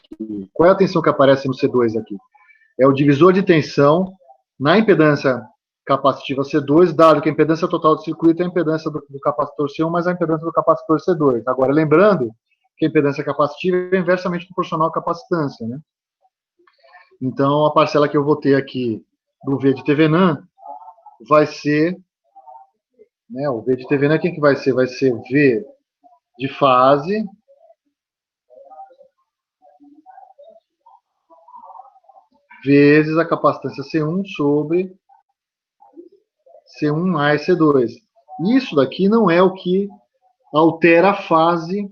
Qual é a tensão que aparece no C2 aqui? É o divisor de tensão na impedância capacitiva C2, dado que a impedância total do circuito é a impedância do capacitor C1 mais a impedância do capacitor C2. Agora, lembrando que a impedância capacitiva é inversamente proporcional à capacitância, né? Então, a parcela que eu vou ter aqui do V de Thévenin vai ser, né, o V de Thévenin, quem que vai ser? Vai ser V de fase vezes a capacitância C1 sobre C1 mais C2. Isso daqui não é o que altera a fase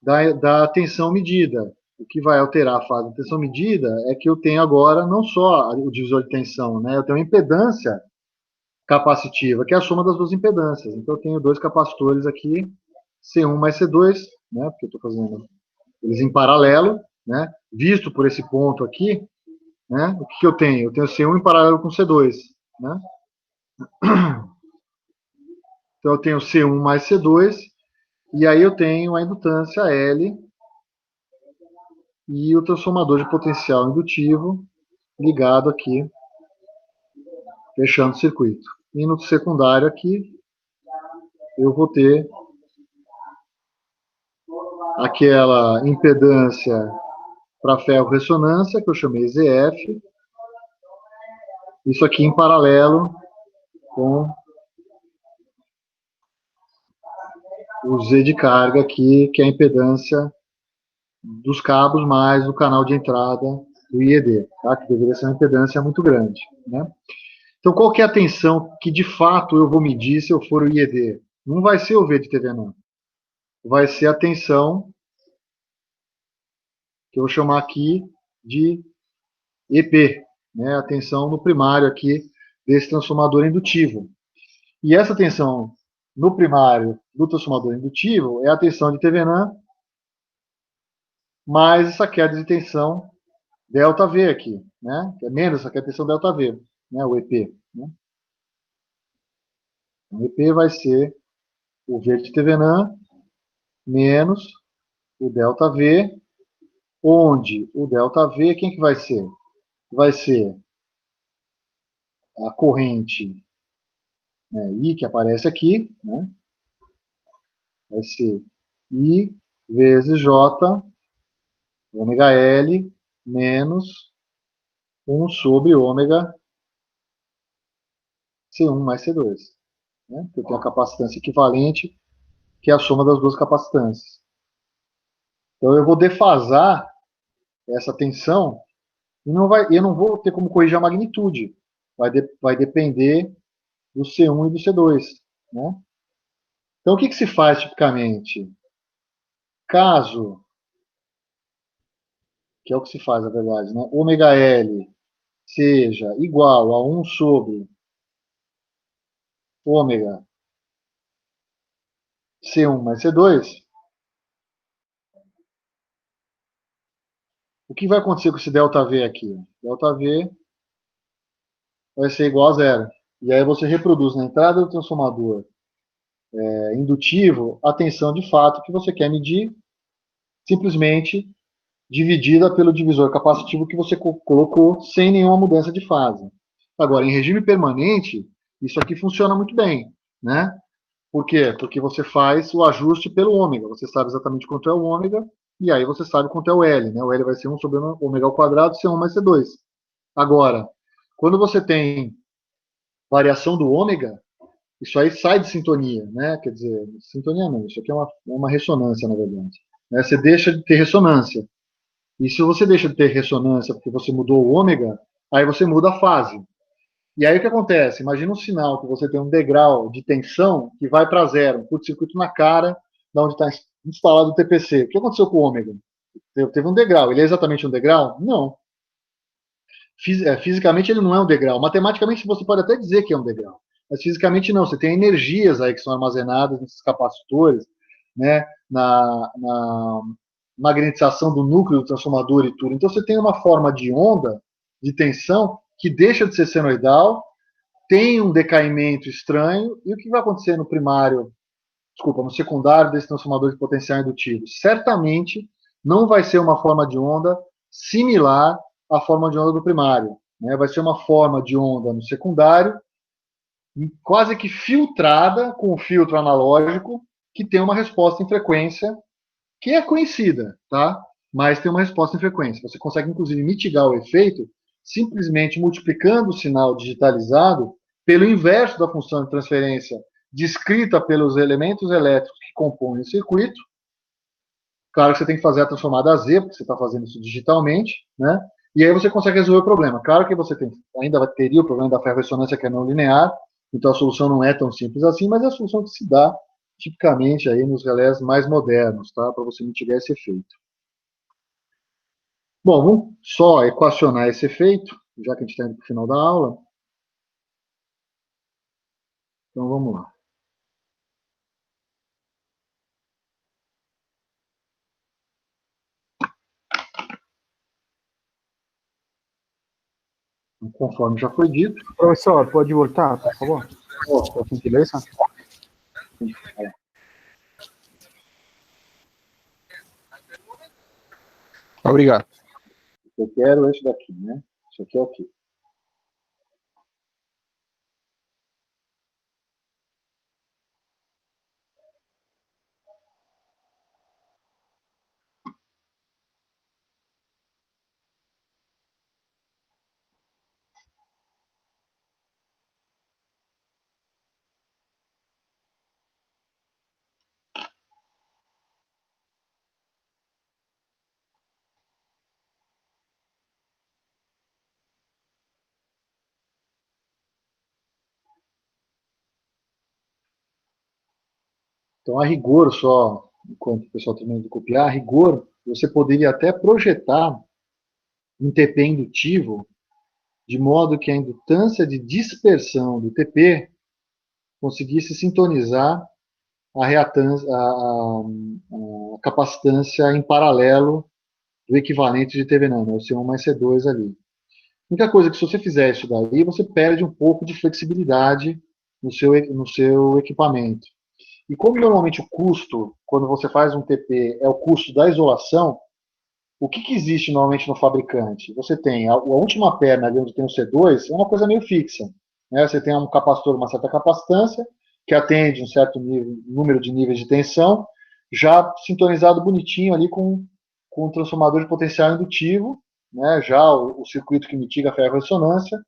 da tensão medida. O que vai alterar a fase da tensão medida é que eu tenho agora não só o divisor de tensão, né? Eu tenho uma impedância capacitiva, que é a soma das duas impedâncias. Então, eu tenho dois capacitores aqui, C1 mais C2, né? Porque eu estou fazendo eles em paralelo, né? Visto por esse ponto aqui, né? O que eu tenho? Eu tenho C1 em paralelo com C2, né? Então, eu tenho C1 mais C2, e aí eu tenho a indutância L, e o transformador de potencial indutivo ligado aqui, fechando o circuito. E no secundário aqui, eu vou ter aquela impedância para ferro-ressonância, que eu chamei ZF, isso aqui em paralelo com o Z de carga aqui, que é a impedância dos cabos mais o canal de entrada do IED, tá? Que deveria ser uma impedância muito grande, né? Então, qual que é a tensão que, de fato, eu vou medir se eu for o IED? Não vai ser o V de TV, não. Vai ser a tensão, que eu vou chamar aqui de EP, né? A tensão no primário aqui desse transformador indutivo. E essa tensão no primário do transformador indutivo é a tensão de Thevenin mais essa queda de tensão delta V aqui, né? Que é menos essa queda de tensão delta V, né? O EP. Né? O EP vai ser o V de Thevenin menos o delta V, onde o delta V, quem que vai ser? Vai ser a corrente, né, I, que aparece aqui, né? Vai ser I vezes J, ômega L, menos 1 sobre ômega C1 mais C2. Né? Eu tenho a capacitância equivalente, que é a soma das duas capacitâncias. Então, eu vou defasar essa tensão e eu não vou ter como corrigir a magnitude. Vai depender do C1 e do C2. Né? Então, o que se faz tipicamente? Caso, que é o que se faz, na verdade, né? Ômega L seja igual a 1 sobre ômega C1 mais C2, o que vai acontecer com esse ΔV aqui? ΔV vai ser igual a zero. E aí você reproduz na entrada do transformador indutivo a tensão de fato que você quer medir, simplesmente dividida pelo divisor capacitivo que você colocou sem nenhuma mudança de fase. Agora, em regime permanente, isso aqui funciona muito bem, né? Por quê? Porque você faz o ajuste pelo ômega. Você sabe exatamente quanto é o ômega, e aí você sabe quanto é o L, né? O L vai ser 1 sobre ômega ao quadrado, C1 mais C2. Agora, quando você tem variação do ômega, isso aí sai de sintonia, né? Quer dizer, sintonia não, isso aqui é uma ressonância, na verdade. Né? Você deixa de ter ressonância. E se você deixa de ter ressonância porque você mudou o ômega, aí você muda a fase. E aí o que acontece? Imagina um sinal que você tem um degrau de tensão que vai para zero, um curto-circuito na cara de onde está instalado o TPC. O que aconteceu com o ômega? Teve um degrau. Ele é exatamente um degrau? Não. Fisicamente ele não é um degrau. Matematicamente você pode até dizer que é um degrau. Mas fisicamente não. Você tem energias aí que são armazenadas nesses capacitores, né, na magnetização do núcleo do transformador e tudo. Então você tem uma forma de onda de tensão que deixa de ser senoidal, tem um decaimento estranho, e o que vai acontecer no no secundário desse transformador de potencial indutivo? Certamente não vai ser uma forma de onda similar à forma de onda do primário. Né? Vai ser uma forma de onda no secundário, quase que filtrada com o filtro analógico, que tem uma resposta em frequência que é conhecida, tá? Mas tem uma resposta em frequência. Você consegue, inclusive, mitigar o efeito simplesmente multiplicando o sinal digitalizado pelo inverso da função de transferência descrita pelos elementos elétricos que compõem o circuito. Claro que você tem que fazer a transformada a Z, porque você está fazendo isso digitalmente, né? E aí você consegue resolver o problema. Claro que você ainda teria o problema da ferro-ressonância, que é não linear, então a solução não é tão simples assim, mas é a solução que se dá tipicamente aí nos relés mais modernos, tá? Para você mitigar esse efeito. Bom, vamos só equacionar esse efeito, já que a gente está indo para o final da aula. Então vamos lá. Conforme já foi dito. Professor, pode voltar, por favor? Por gentileza. Obrigado. Eu quero esse daqui, né? Isso aqui é o quê? Então, a rigor, só enquanto o pessoal termina de copiar, a rigor, você poderia até projetar um TP indutivo de modo que a indutância de dispersão do TP conseguisse sintonizar a reatância, a capacitância em paralelo do equivalente de TV nano, o C1 mais C2 ali. A única coisa que se você fizer isso daí, você perde um pouco de flexibilidade no seu equipamento. E como normalmente o custo, quando você faz um TP, é o custo da isolação, o que existe normalmente no fabricante? Você tem a última perna ali onde tem o C2, é uma coisa meio fixa. Né? Você tem um capacitor, uma certa capacitância, que atende um certo número de níveis de tensão, já sintonizado bonitinho ali com um transformador de potencial indutivo, né? Já o circuito que mitiga a ferro-ressonância.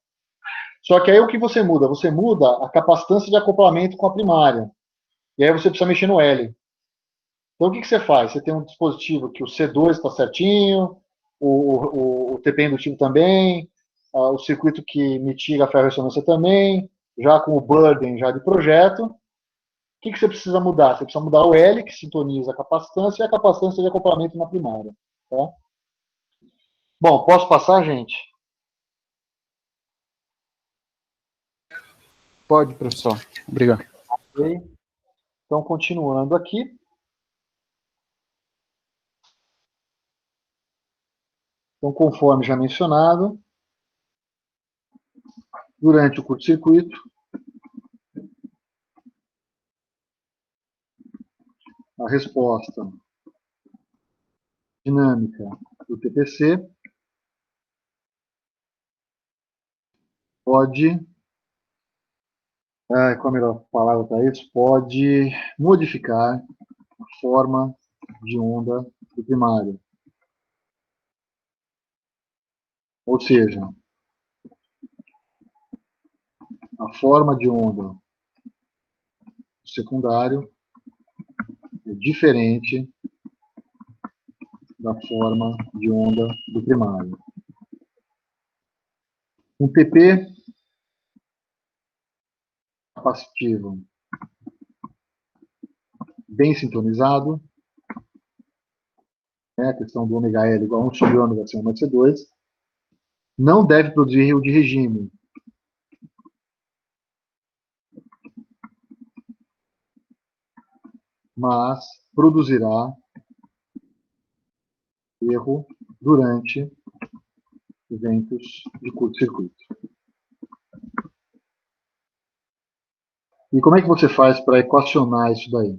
Só que aí o que você muda? Você muda a capacitância de acoplamento com a primária. E aí você precisa mexer no L. Então, o que você faz? Você tem um dispositivo que o C2 está certinho, o TP indutivo também, o circuito que mitiga a ferro-ressonância também, já com o burden já de projeto. O que você precisa mudar? Você precisa mudar o L, que sintoniza a capacitância, e a capacitância de acoplamento na primária. Tá? Bom, posso passar, gente? Pode, professor. Obrigado. Ok. Então, continuando aqui. Então, conforme já mencionado, durante o curto-circuito, a resposta dinâmica do TPC pode, qual a melhor palavra para isso? Pode modificar a forma de onda do primário. Ou seja, a forma de onda do secundário é diferente da forma de onda do primário. Um TP capacitivo bem sintonizado, né, a questão do ômega L igual a 1 sobre ômega C1 mais C2, não deve produzir erro de regime. Mas produzirá erro durante eventos de curto-circuito. E como é que você faz para equacionar isso daí?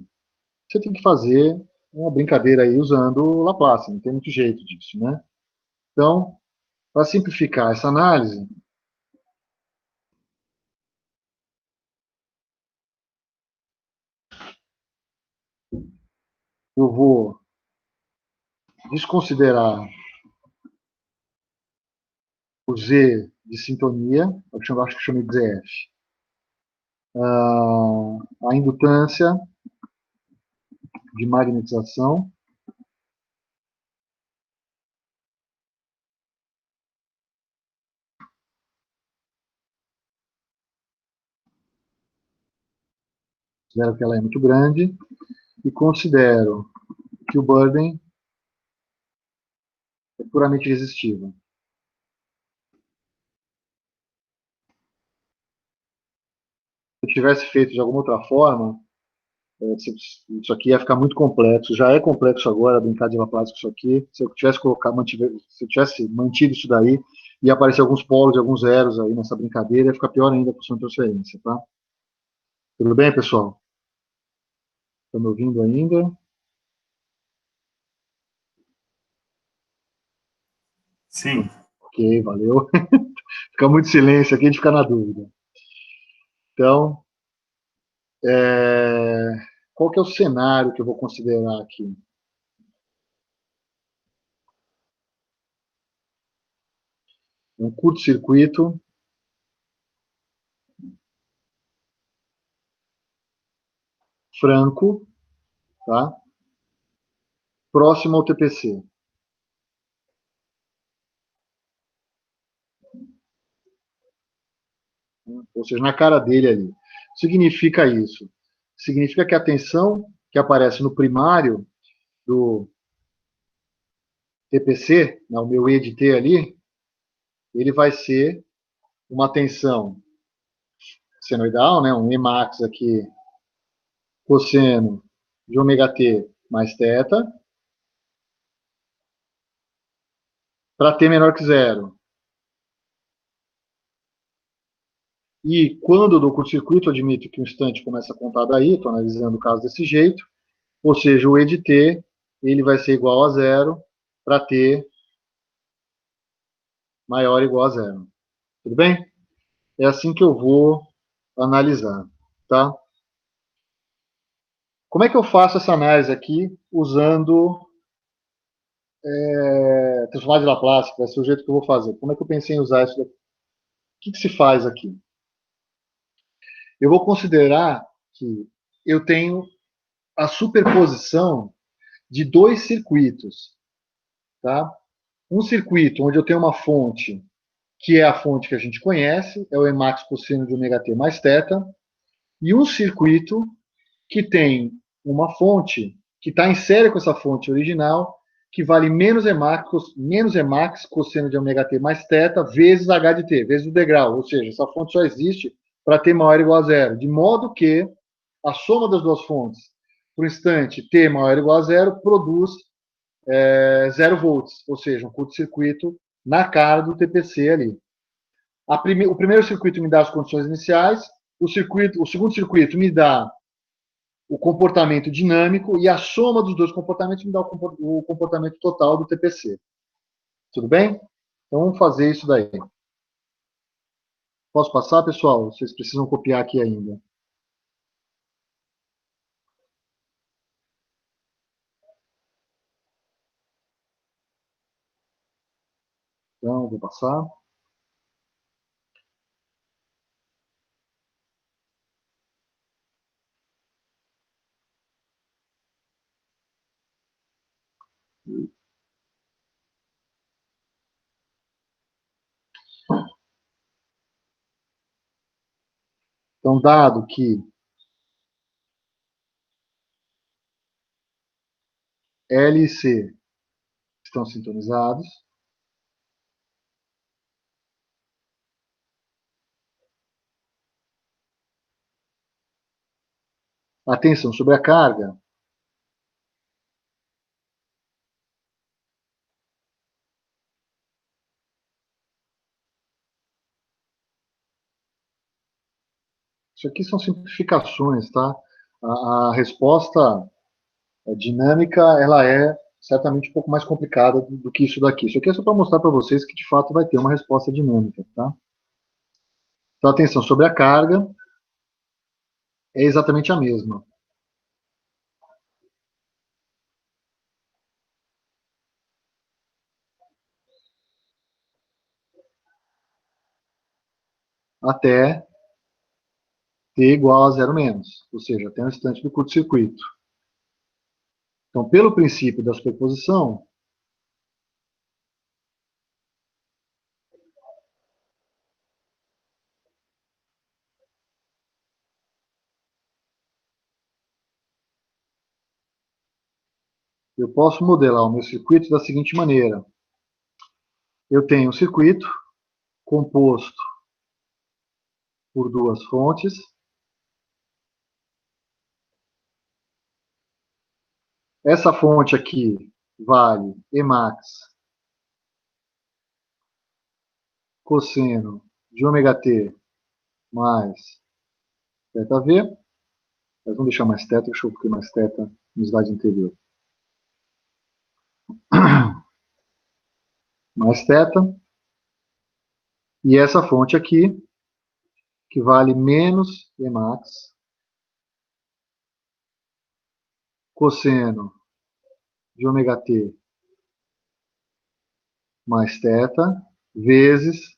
Você tem que fazer uma brincadeira aí usando o Laplace, não tem muito jeito disso, né? Então, para simplificar essa análise, eu vou desconsiderar o Z de sintonia, acho que chamei de ZF, a indutância de magnetização, considero que ela é muito grande, e considero que o burden é puramente resistível. Se eu tivesse feito de alguma outra forma, isso aqui ia ficar muito complexo. Já é complexo agora brincar de Laplace com isso aqui. Se eu tivesse se eu tivesse mantido isso daí, ia aparecer alguns polos e alguns zeros aí nessa brincadeira, ia ficar pior ainda a função de transferência, tá? Tudo bem, pessoal? Estão me ouvindo ainda? Sim. Ok, valeu. Fica muito silêncio aqui, a gente fica na dúvida. Então, qual que é o cenário que eu vou considerar aqui? Um curto-circuito franco, tá? Próximo ao TPC. Ou seja, na cara dele ali. Significa isso? Significa que a tensão que aparece no primário do TPC, o meu E de T ali, ele vai ser uma tensão senoidal, né, um Emax aqui, cosseno de ômega T mais θ, para T menor que zero. E quando eu dou curto-circuito, admito que o instante começa a contar daí, estou analisando o caso desse jeito, ou seja, o E de T ele vai ser igual a zero para T maior ou igual a zero. Tudo bem? É assim que eu vou analisar, tá? Como é que eu faço essa análise aqui usando transformar de Laplace, que vai ser o jeito que eu vou fazer? Como é que eu pensei em usar isso daqui? O que se faz aqui? Eu vou considerar que eu tenho a superposição de dois circuitos, tá? Um circuito onde eu tenho uma fonte que é a fonte que a gente conhece, é o Emax cosseno de ômega t mais θ, e um circuito que tem uma fonte que está em série com essa fonte original, que vale menos Emax cosseno de ômega t mais θ vezes h de t, vezes o degrau, ou seja, essa fonte só existe para t maior ou igual a zero, de modo que a soma das duas fontes, por instante t maior ou igual a zero, produz 0 volts, ou seja, um curto-circuito na cara do TPC ali. O primeiro circuito me dá as condições iniciais, o segundo circuito me dá o comportamento dinâmico e a soma dos dois comportamentos me dá o comportamento total do TPC. Tudo bem? Então vamos fazer isso daí. Posso passar, pessoal? Vocês precisam copiar aqui ainda. Então, vou passar. Então, dado que L e C estão sintonizados, a tensão sobre a carga isso aqui são simplificações, tá? A resposta dinâmica, ela é certamente um pouco mais complicada do que isso daqui. Isso aqui é só para mostrar para vocês que, de fato, vai ter uma resposta dinâmica, tá? Então, a tensão sobre a carga é exatamente a mesma. Até T igual a zero menos, ou seja, até o instante do curto-circuito. Então, pelo princípio da superposição, eu posso modelar o meu circuito da seguinte maneira. Eu tenho um circuito composto por duas fontes. Essa fonte aqui vale Emax cosseno de ômega t mais θv. Mas vamos deixar mais θ, deixa eu colocar mais θ no slide anterior. mais θ. E essa fonte aqui, que vale menos Emax, cosseno de ômega t mais θ, vezes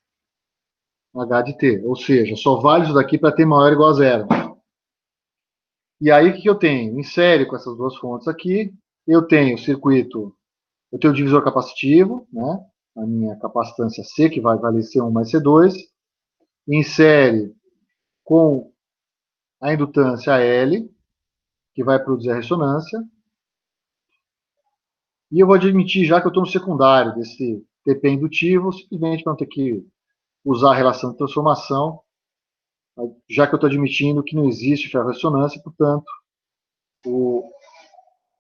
h de t. Ou seja, só vale isso daqui para t maior ou igual a zero. E aí, o que eu tenho? Em série com essas duas fontes aqui, eu tenho o circuito, eu tenho o divisor capacitivo, né? A minha capacitância C, que vai valer C1 mais C2, em série com a indutância L, que vai produzir a ressonância. E eu vou admitir já que eu estou no secundário desse TP indutivo, simplesmente para não ter que usar a relação de transformação, já que eu estou admitindo que não existe ferroressonância, portanto, o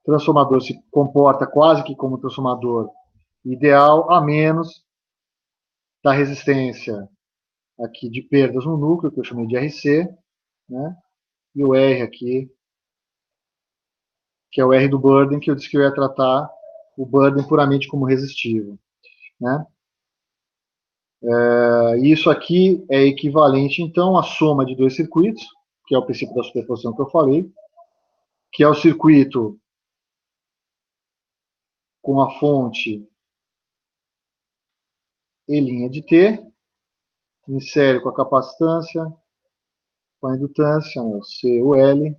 transformador se comporta quase que como transformador ideal, a menos da resistência aqui de perdas no núcleo, que eu chamei de RC, né? E o R aqui, que é o R do burden, que eu disse que eu ia tratar o burden puramente como resistivo, né? Isso aqui é equivalente, então, à soma de dois circuitos, que é o princípio da superposição que eu falei, que é o circuito com a fonte E' de T, em série com a capacitância, com a indutância, né, o C, o L.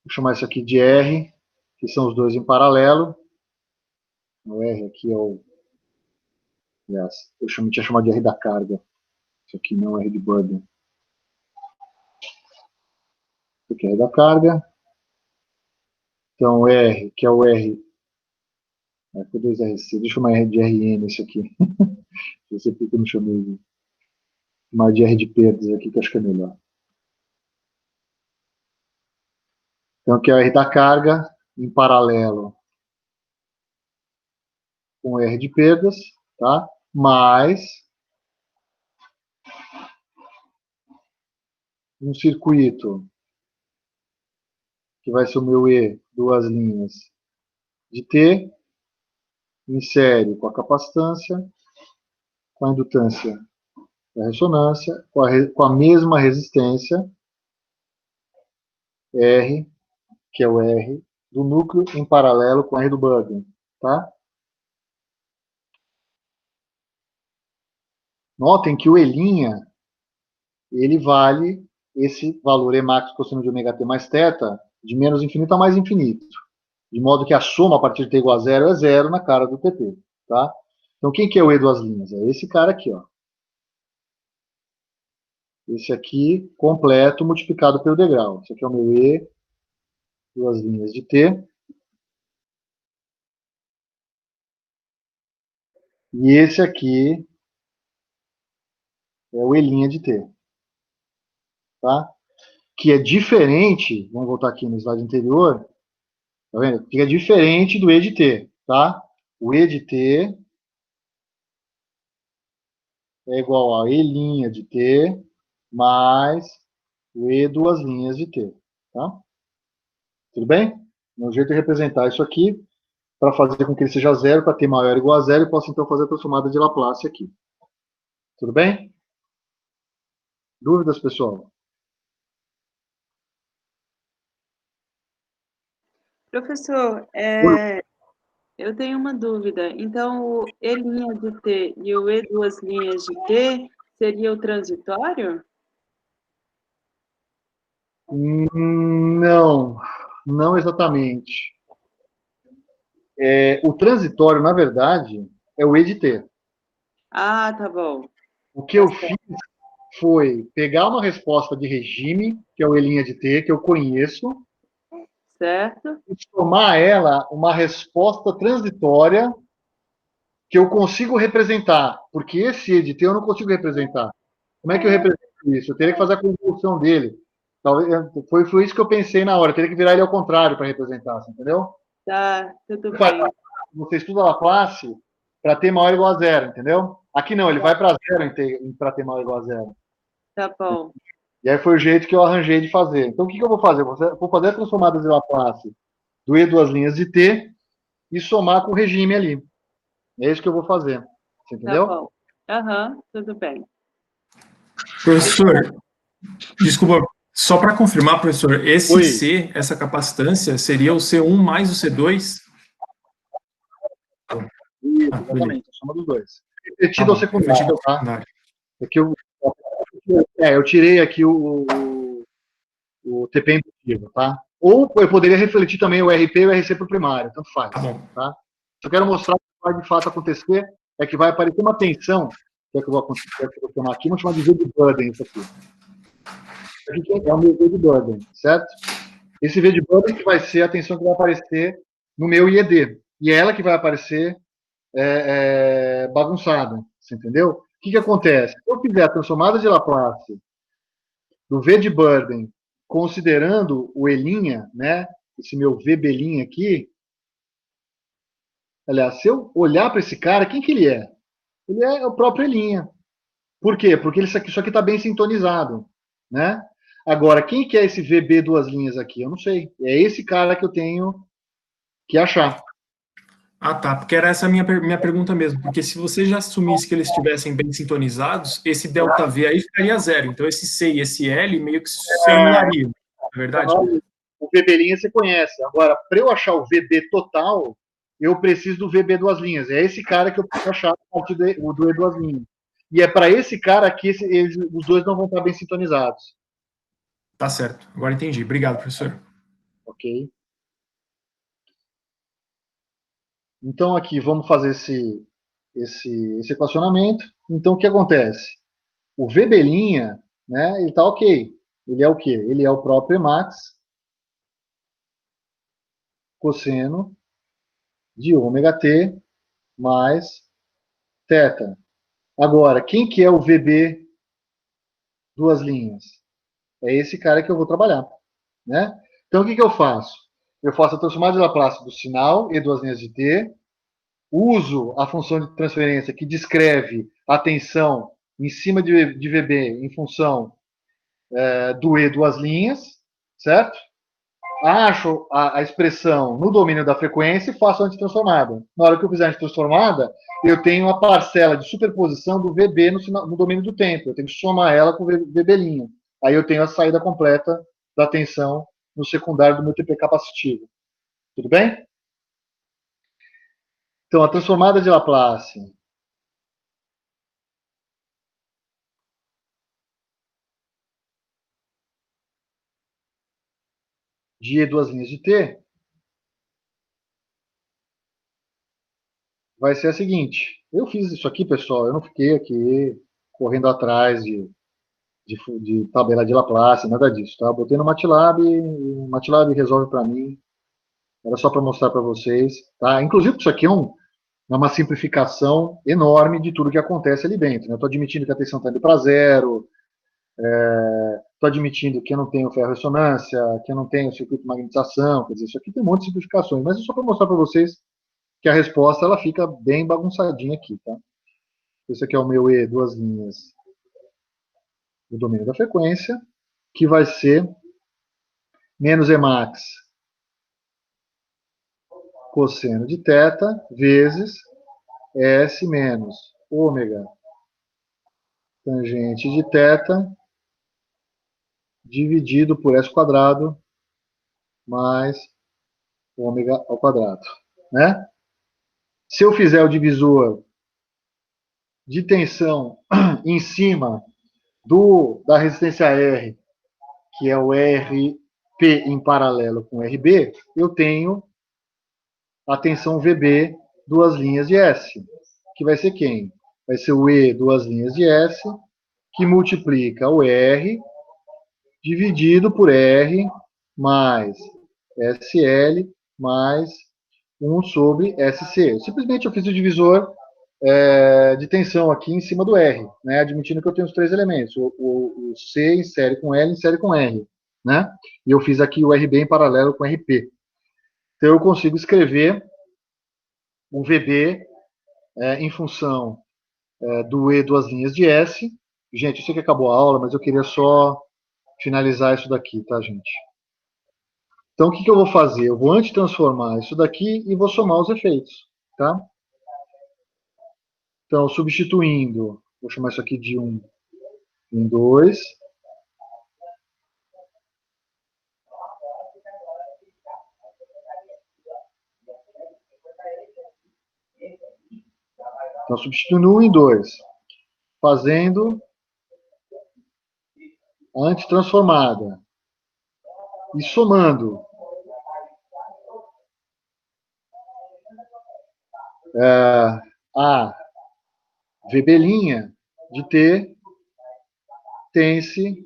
Vou chamar isso aqui de R, que são os dois em paralelo. O R aqui é o... Aliás, eu tinha chamado de R da carga. Isso aqui não é R de burden. Isso aqui é R da carga. Então, R, que é o R... Foi 2RC. Deixa eu chamar R de RN isso aqui. Não sei porque eu não chamei de... Chamar de R de perdas aqui, que eu acho que é melhor. Então, que é o R da carga, em paralelo com o R de perdas, tá? Mais um circuito que vai ser o meu E, duas linhas de T, em série com a capacitância, com a indutância da ressonância, com a mesma resistência, R, que é o R do núcleo, em paralelo com o R do burden, tá? Notem que o E', ele vale esse valor Emax cosseno de ômega t mais θ, de menos infinito a mais infinito. De modo que a soma a partir de t igual a zero é zero na cara do TP, tá? Então, quem que é o E duas linhas? É esse cara aqui, ó. Esse aqui, completo, multiplicado pelo degrau. Esse aqui é o meu E, duas linhas de T. E esse aqui é o E' de T. Tá? Que é diferente, vamos voltar aqui no slide anterior, tá vendo? Que é diferente do E de T, tá? O E de T é igual a E' de T mais o E duas linhas de T, tá? Tudo bem? Um jeito de representar isso aqui, para fazer com que ele seja zero, para T maior ou igual a zero, eu posso então fazer a transformada de Laplace aqui. Tudo bem? Dúvidas, pessoal? Professor, eu tenho uma dúvida. Então, o E' de T e o E duas linhas de T seria o transitório? Não, não exatamente. O transitório, na verdade, é o E de T. Ah, tá bom. O que eu fiz foi pegar uma resposta de regime, que é o E' de T, que eu conheço, Certo? e somar a ela uma resposta transitória que eu consigo representar, porque esse E de T eu não consigo representar. Como é que eu represento isso? Eu teria que fazer a convolução dele. Talvez, foi isso que eu pensei na hora, eu teria que virar ele ao contrário para representar, entendeu? Tá, tudo bem. Você estuda Laplace para T maior ou igual a zero, entendeu? Aqui não, ele vai para zero para T maior ou igual a zero. Tá bom. E aí foi o jeito que eu arranjei de fazer. Então, o que eu vou fazer? Eu vou fazer a transformada de Laplace do E duas linhas de T e somar com o regime ali. É isso que eu vou fazer. Você Tá entendeu? bom. Aham, tudo bem. Professor, desculpa, só para confirmar, professor, esse Oi. C, essa capacitância, seria o C1 mais o C2? Isso, Ah, beleza. exatamente, a soma dos dois. Tá Repetido bom, ao secundário, refletido ao tá? secundário. É que eu tirei aqui o TP embutido, tá? Ou eu poderia refletir também o RP e o RC para o primário, tanto faz. Tá bom. Tá? Eu quero mostrar o que vai de fato acontecer, é que vai aparecer uma tensão, que é que eu vou chamar aqui, vamos chamar de V de Burden, isso aqui. Isso aqui é o meu V de Burden, certo? Esse V de Burden que vai ser a tensão que vai aparecer no meu IED. E é ela que vai aparecer bagunçada, você entendeu? O que acontece? Se eu fizer a transformada de Laplace do V de Burden, considerando o Elinha, né, esse meu VB' aqui, aliás, se eu olhar para esse cara, quem que ele é? Ele é o próprio Elinha. Por quê? Porque isso aqui está bem sintonizado, né? Agora, quem que é esse VB duas linhas aqui? Eu não sei. É esse cara que eu tenho que achar. Ah, tá, porque era essa a minha pergunta mesmo, porque se você já assumisse que eles estivessem bem sintonizados, esse ΔV aí ficaria zero, então esse C e esse L meio que se anulariam, não é verdade? O VB' você conhece. Agora, para eu achar o VB total, eu preciso do VB duas linhas. É esse cara que eu preciso achar a partir do E duas linhas. E é para esse cara que os dois não vão estar bem sintonizados. Tá certo, agora entendi. Obrigado, professor. Ok? Então, aqui, vamos fazer esse equacionamento. Então, o que acontece? O VB', né, ele está ok. Ele é o quê? Ele é o próprio Emax cosseno de ômega t mais θ. Agora, quem que é o VB duas linhas? É esse cara que eu vou trabalhar, né? Então, o que eu faço? Eu faço a transformada de Laplace do sinal, e duas linhas de t, uso a função de transferência que descreve a tensão em cima de VB em função do E duas linhas, certo? Acho a expressão no domínio da frequência e faço a antitransformada. Na hora que eu fizer a antitransformada, eu tenho a parcela de superposição do VB no domínio do tempo. Eu tenho que somar ela com o VB'. Aí eu tenho a saída completa da tensão no secundário do meu TP capacitivo. Tudo bem? Então, a transformada de Laplace de E duas linhas de T vai ser a seguinte. Eu fiz isso aqui, pessoal, eu não fiquei aqui correndo atrás de tabela de Laplace, nada disso, tá? Botei no MATLAB, o MATLAB resolve para mim. Era só para mostrar para vocês, tá? Inclusive, isso aqui é uma simplificação enorme de tudo que acontece ali dentro, né? Estou admitindo que a tensão está indo para zero, estou admitindo que eu não tenho ferro-ressonância, que eu não tenho circuito de magnetização, quer dizer, isso aqui tem um monte de simplificações, mas é só para mostrar para vocês que a resposta ela fica bem bagunçadinha aqui, tá? Esse aqui é o meu E duas linhas do domínio da frequência, que vai ser menos Emax cosseno de θ vezes S menos ômega tangente de θ dividido por S quadrado mais ômega ao quadrado, né? Se eu fizer o divisor de tensão em cima da resistência R, que é o RP em paralelo com RB, eu tenho a tensão VB duas linhas de S, que vai ser quem? Vai ser o E duas linhas de S, que multiplica o R dividido por R mais SL mais 1 sobre SC. Simplesmente eu fiz o divisor de tensão aqui em cima do R, né, admitindo que eu tenho os três elementos, o C em série com L em série com R, né, e eu fiz aqui o RB em paralelo com RP. Então eu consigo escrever o VB em função do E duas linhas de S. Gente, eu sei que acabou a aula, mas eu queria só finalizar isso daqui, tá, gente? Então, o que eu vou fazer? Eu vou antitransformar isso daqui e vou somar os efeitos, tá? Então, substituindo, vou chamar isso aqui de 1 em 2. Então, substituindo 1 em 2, fazendo a antitransformada e somando a VB' de T tem-se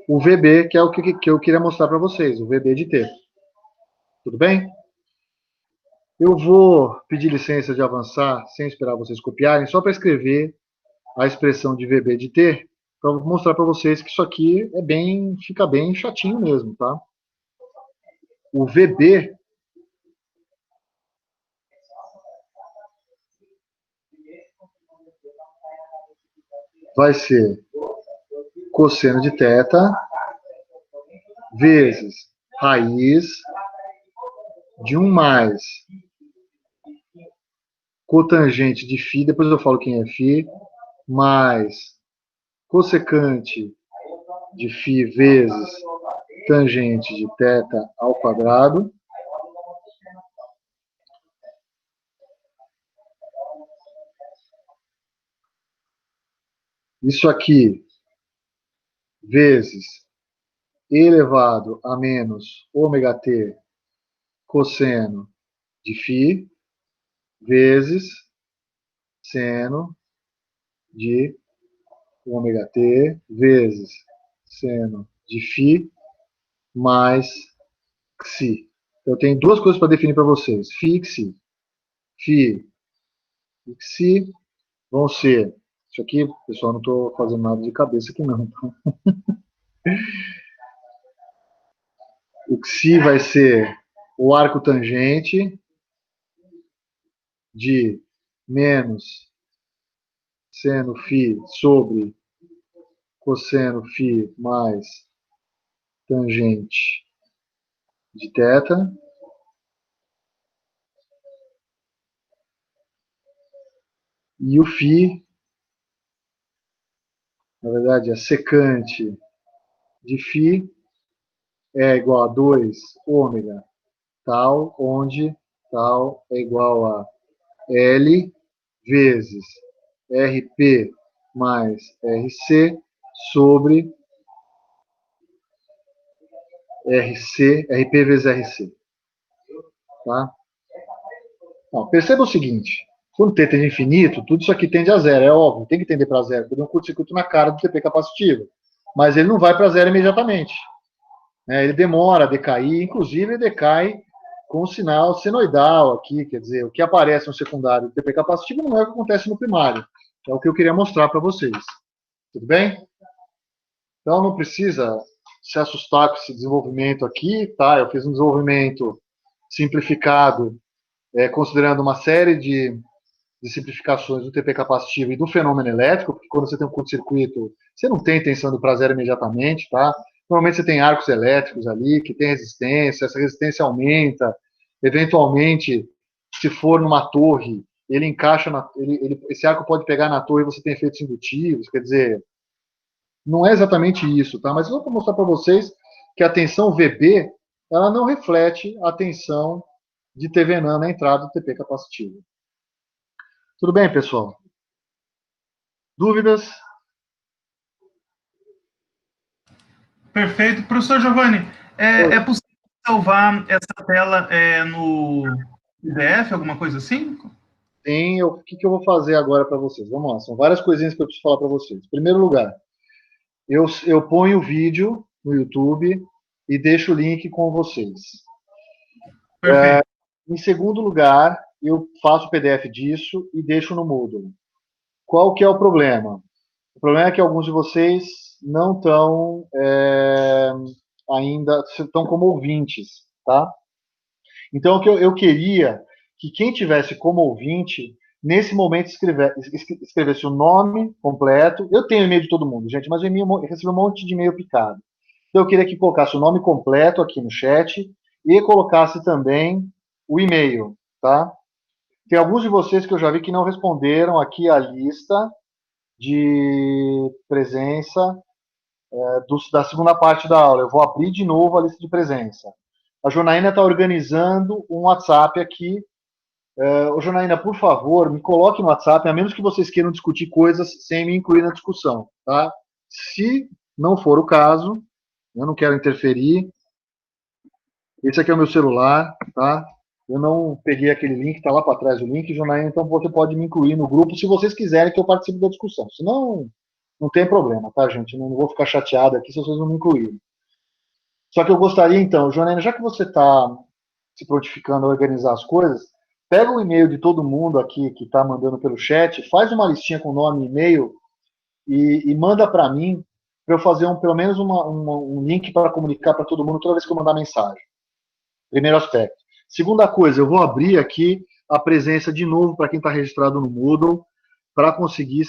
o VB, que é o que eu queria mostrar para vocês, o VB de T. Tudo bem? Eu vou pedir licença de avançar, sem esperar vocês copiarem, só para escrever a expressão de VB de T, para mostrar para vocês que isso aqui fica bem chatinho mesmo, tá? O VB vai ser cosseno de θ vezes raiz de 1 mais cotangente de φ, depois eu falo quem é φ, mais cossecante de φ vezes tangente de θ ao quadrado, isso aqui vezes e elevado a menos ômega t cosseno de φ vezes seno de ômega t vezes seno de φ mais xi. Eu tenho duas coisas para definir para vocês. Φ e xi. Φ e xi vão ser... Isso aqui, pessoal, não estou fazendo nada de cabeça aqui, não. O xi vai ser o arco tangente de menos seno φ sobre cosseno φ mais tangente de θ. E o φ, na verdade, é secante de φ é igual a 2 ômega tal, onde tal é igual a L vezes RP mais RC sobre RP vezes RC. Tá? Então, perceba o seguinte, quando T tende a infinito, tudo isso aqui tende a zero, é óbvio, tem que tender para zero, porque tem um curto-circuito na cara do TP capacitivo, mas ele não vai para zero imediatamente. Ele demora a decair, inclusive ele decai com o sinal senoidal aqui, quer dizer, o que aparece no secundário do TP capacitivo não é o que acontece no primário. É o que eu queria mostrar para vocês. Tudo bem? Então não precisa se assustar com esse desenvolvimento aqui, tá? Eu fiz um desenvolvimento simplificado, considerando uma série de simplificações do TP capacitivo e do fenômeno elétrico, porque quando você tem um curto-circuito, você não tem tensão do prazer imediatamente, tá? Normalmente você tem arcos elétricos ali, que tem resistência, essa resistência aumenta, eventualmente, se for numa torre, ele encaixa, esse arco pode pegar na torre e você tem efeitos indutivos, quer dizer, não é exatamente isso, tá? Mas eu vou mostrar para vocês que a tensão VB, ela não reflete a tensão de TVNAN na entrada do TP capacitivo. Tudo bem, pessoal? Dúvidas? Perfeito. Professor Giovanni, é possível salvar essa tela no PDF, alguma coisa assim? Sim, o que eu vou fazer agora para vocês? Vamos lá, são várias coisinhas que eu preciso falar para vocês. Em primeiro lugar, eu ponho o vídeo no YouTube e deixo o link com vocês. Perfeito. Em segundo lugar, eu faço o PDF disso e deixo no Moodle. Qual que é o problema? O problema é que alguns de vocês não estão ainda, estão como ouvintes, tá? Então, eu queria que quem tivesse como ouvinte, nesse momento, escrevesse o nome completo. Eu tenho e-mail de todo mundo, gente, mas eu recebi um monte de e-mail picado. Então, eu queria que colocasse o nome completo aqui no chat e colocasse também o e-mail, tá? Tem alguns de vocês que eu já vi que não responderam aqui a lista de presença da segunda parte da aula. Eu vou abrir de novo a lista de presença. A Jonaína está organizando um WhatsApp aqui. Ô, Jonaína, por favor, me coloque no WhatsApp, a menos que vocês queiram discutir coisas sem me incluir na discussão, tá? Se não for o caso, eu não quero interferir. Esse aqui é o meu celular, tá? Eu não peguei aquele link, tá lá para trás o link, Jonaína, então você pode me incluir no grupo se vocês quiserem que eu participe da discussão. Senão, não tem problema, tá, gente? Não vou ficar chateado aqui se vocês não me incluírem. Só que eu gostaria, então, Jonaína, já que você está se prontificando a organizar as coisas, pega o e-mail de todo mundo aqui que está mandando pelo chat, faz uma listinha com nome e e-mail e manda para mim, para eu fazer pelo menos um link para comunicar para todo mundo toda vez que eu mandar mensagem. Primeiro aspecto. Segunda coisa, eu vou abrir aqui a presença de novo para quem está registrado no Moodle, para conseguir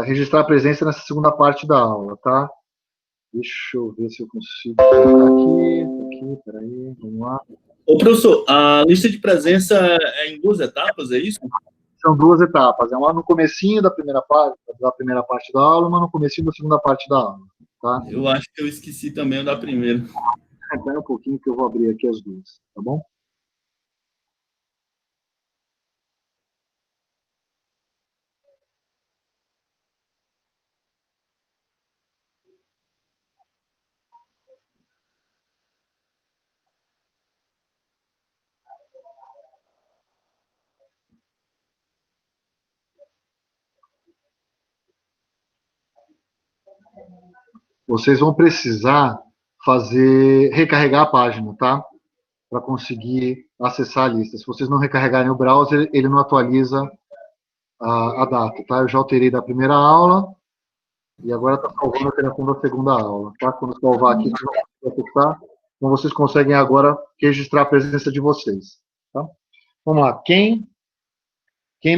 registrar a presença nessa segunda parte da aula, tá? Deixa eu ver se eu consigo colocar aqui, peraí, vamos lá. Ô, professor, a lista de presença é em 2 etapas, é isso? São 2 etapas, é uma no comecinho da primeira parte da aula, uma no comecinho da segunda parte da aula, tá? Eu acho que eu esqueci também o da primeira. Espera um pouquinho que eu vou abrir aqui as duas, tá bom? Vocês vão precisar recarregar a página, tá? Para conseguir acessar a lista. Se vocês não recarregarem o browser, ele não atualiza a data, tá? Eu já alterei da primeira aula e agora está salvando a alteração da segunda aula, tá? Quando salvar aqui, então vocês conseguem agora registrar a presença de vocês, tá? Vamos lá. Quem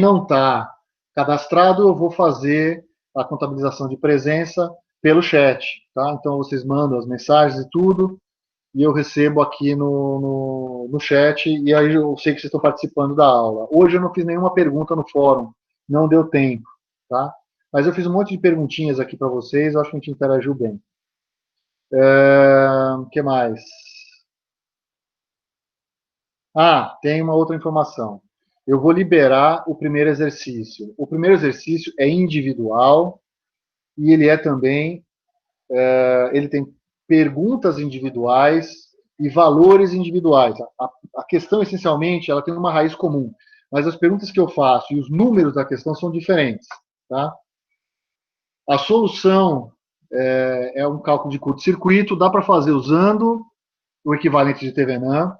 não está cadastrado, eu vou fazer a contabilização de presença pelo chat, tá? Então, vocês mandam as mensagens e tudo, e eu recebo aqui no chat, e aí eu sei que vocês estão participando da aula. Hoje eu não fiz nenhuma pergunta no fórum, não deu tempo, tá? Mas eu fiz um monte de perguntinhas aqui para vocês, eu acho que a gente interagiu bem. O que mais? Tem uma outra informação. Eu vou liberar o primeiro exercício. O primeiro exercício é individual, e ele é também, ele tem perguntas individuais e valores individuais. A questão, essencialmente, ela tem uma raiz comum, mas as perguntas que eu faço e os números da questão são diferentes, tá? A solução é um cálculo de curto-circuito, dá para fazer usando o equivalente de Thevenin,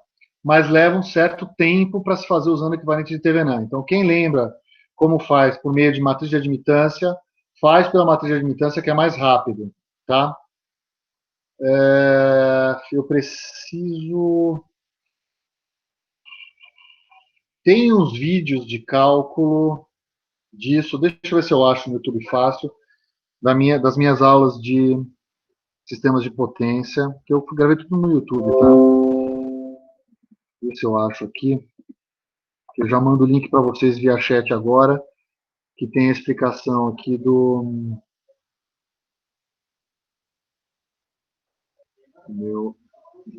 mas leva um certo tempo para se fazer usando o equivalente de Thevenin. Então, quem lembra como faz por meio de matriz de admitância, faz pela matriz de admitância, que é mais rápido, tá? Eu preciso... Tem uns vídeos de cálculo disso, deixa eu ver se eu acho no YouTube fácil, das minhas aulas de sistemas de potência, que eu gravei tudo no YouTube, tá? Ver se eu acho aqui. Eu já mando o link para vocês via chat agora, que tem a explicação aqui do meu...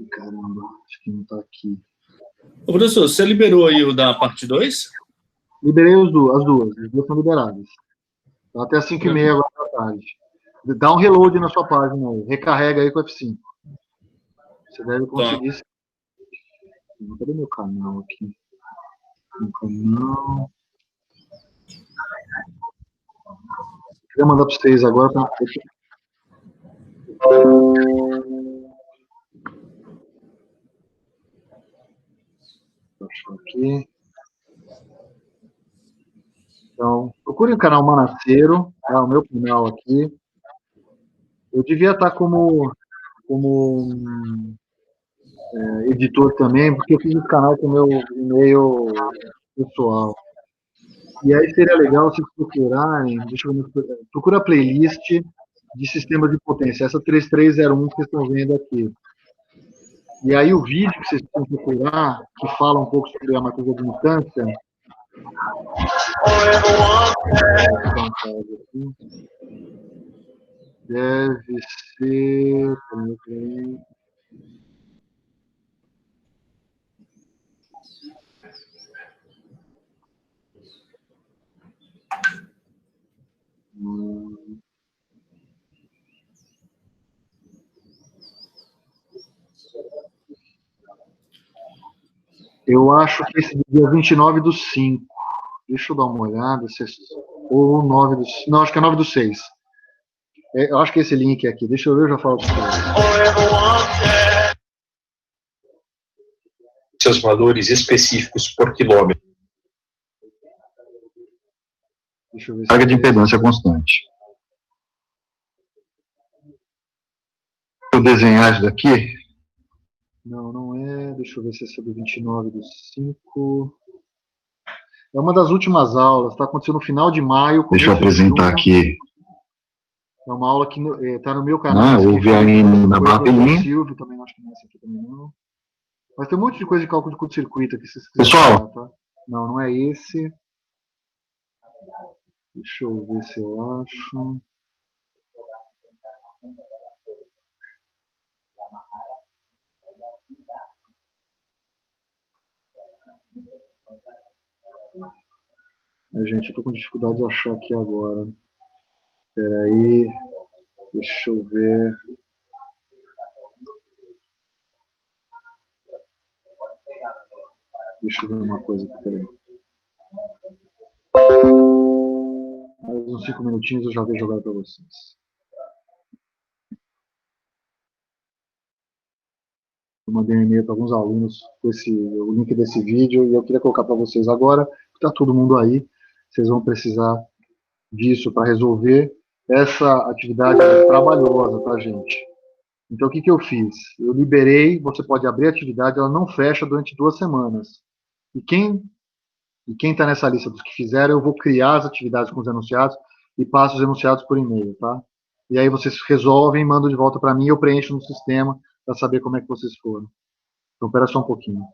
Caramba, acho que não está aqui. Ô, professor, você liberou aí o da parte 2? Liberei as duas são liberadas. Até às 5h30 agora da tarde. Dá um reload na sua página aí, recarrega aí com o F5. Você deve conseguir. Tá. Cadê meu canal aqui? Meu canal. Queria mandar para vocês agora. Deixa eu aqui. Então, procure o canal Manaceiro, o meu canal aqui. Eu devia estar como editor também, porque eu fiz esse canal com o meu e-mail pessoal. E aí seria legal vocês procurarem, procura a playlist de sistemas de potência, essa 3301 que vocês estão vendo aqui. E aí o vídeo que vocês vão procurar, que fala um pouco sobre a matriz de admitância, deve ser... Eu acho que esse dia 29/5. Deixa eu dar uma olhada. Ou 9 do... Não, acho que é 9/6. Eu acho que esse link aqui. Deixa eu ver, eu já falo para vocês. Seus valores específicos por quilômetro. Deixa eu ver. Carga de impedância constante. Vou desenhar isso daqui. Não, não é. Deixa eu ver se esse é do 29/5. É uma das últimas aulas. Está acontecendo no final de maio. Deixa eu apresentar aqui. É uma aula que está no meu canal. Não, houve aí na Babelim. Silvio também, acho que não é esse aqui também não. Mas tem um monte de coisa de cálculo de curto-circuito aqui. Pessoal. Tá? Não, não é esse. Deixa eu ver se eu acho. Gente, eu estou com dificuldade de achar aqui agora. Espera aí. Deixa eu ver. Deixa eu ver uma coisa aqui, peraí. Mais uns 5 minutinhos eu já vou jogar para vocês. Eu mandei um e-mail para alguns alunos com o link desse vídeo e eu queria colocar para vocês agora, porque está todo mundo aí. Vocês vão precisar disso para resolver. Essa atividade é trabalhosa, tá, gente? Então, o que eu fiz? Eu liberei, você pode abrir a atividade, ela não fecha durante 2 semanas. E quem está nessa lista dos que fizeram, eu vou criar as atividades com os enunciados e passo os enunciados por e-mail, tá? E aí vocês resolvem, mandam de volta para mim, eu preencho no sistema para saber como é que vocês foram. Então, espera só um pouquinho.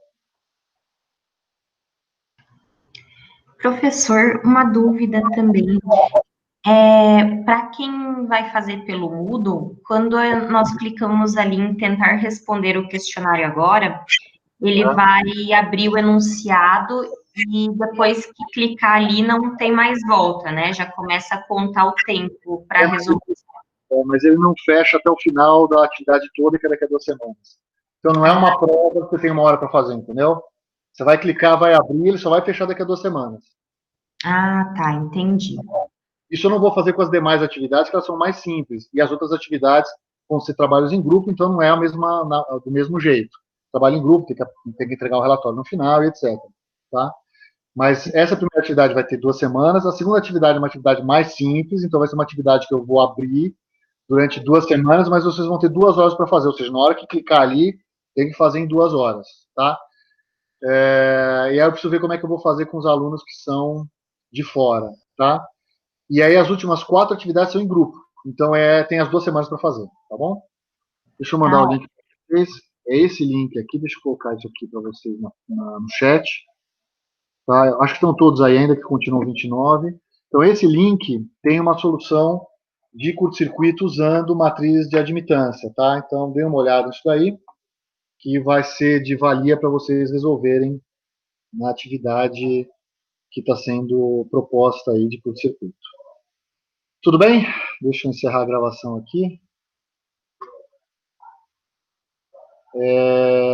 Professor, uma dúvida também. Para quem vai fazer pelo Moodle, quando nós clicamos ali em tentar responder o questionário agora, ele vai abrir o enunciado e depois que clicar ali não tem mais volta, né? Já começa a contar o tempo para resolver. Mas ele não fecha até o final da atividade toda, que é daqui a 2 semanas. Então não é uma prova que você tem 1 hora para fazer, entendeu? Você vai clicar, vai abrir, ele só vai fechar daqui a 2 semanas. Ah, tá, entendi. Isso eu não vou fazer com as demais atividades, que elas são mais simples. E as outras atividades vão ser trabalhos em grupo, então não é do mesmo jeito. Trabalho em grupo, tem que entregar o relatório no final e etc. Tá? Mas essa primeira atividade vai ter 2 semanas. A segunda atividade é uma atividade mais simples, então vai ser uma atividade que eu vou abrir durante 2 semanas, mas vocês vão ter 2 horas para fazer. Ou seja, na hora que clicar ali, tem que fazer em 2 horas. Tá? E aí eu preciso ver como é que eu vou fazer com os alunos que são de fora. Tá? E aí as últimas 4 atividades são em grupo. Então tem as 2 semanas para fazer, tá bom? Deixa eu mandar o link para vocês. É esse link aqui, deixa eu colocar isso aqui para vocês no chat. Tá? Eu acho que estão todos aí ainda, que continuam 29. Então esse link tem uma solução de curto-circuito usando matriz de admitância, tá? Então dê uma olhada nisso daí, que vai ser de valia para vocês resolverem na atividade que está sendo proposta aí de curto-circuito. Tudo bem? Deixa eu encerrar a gravação aqui.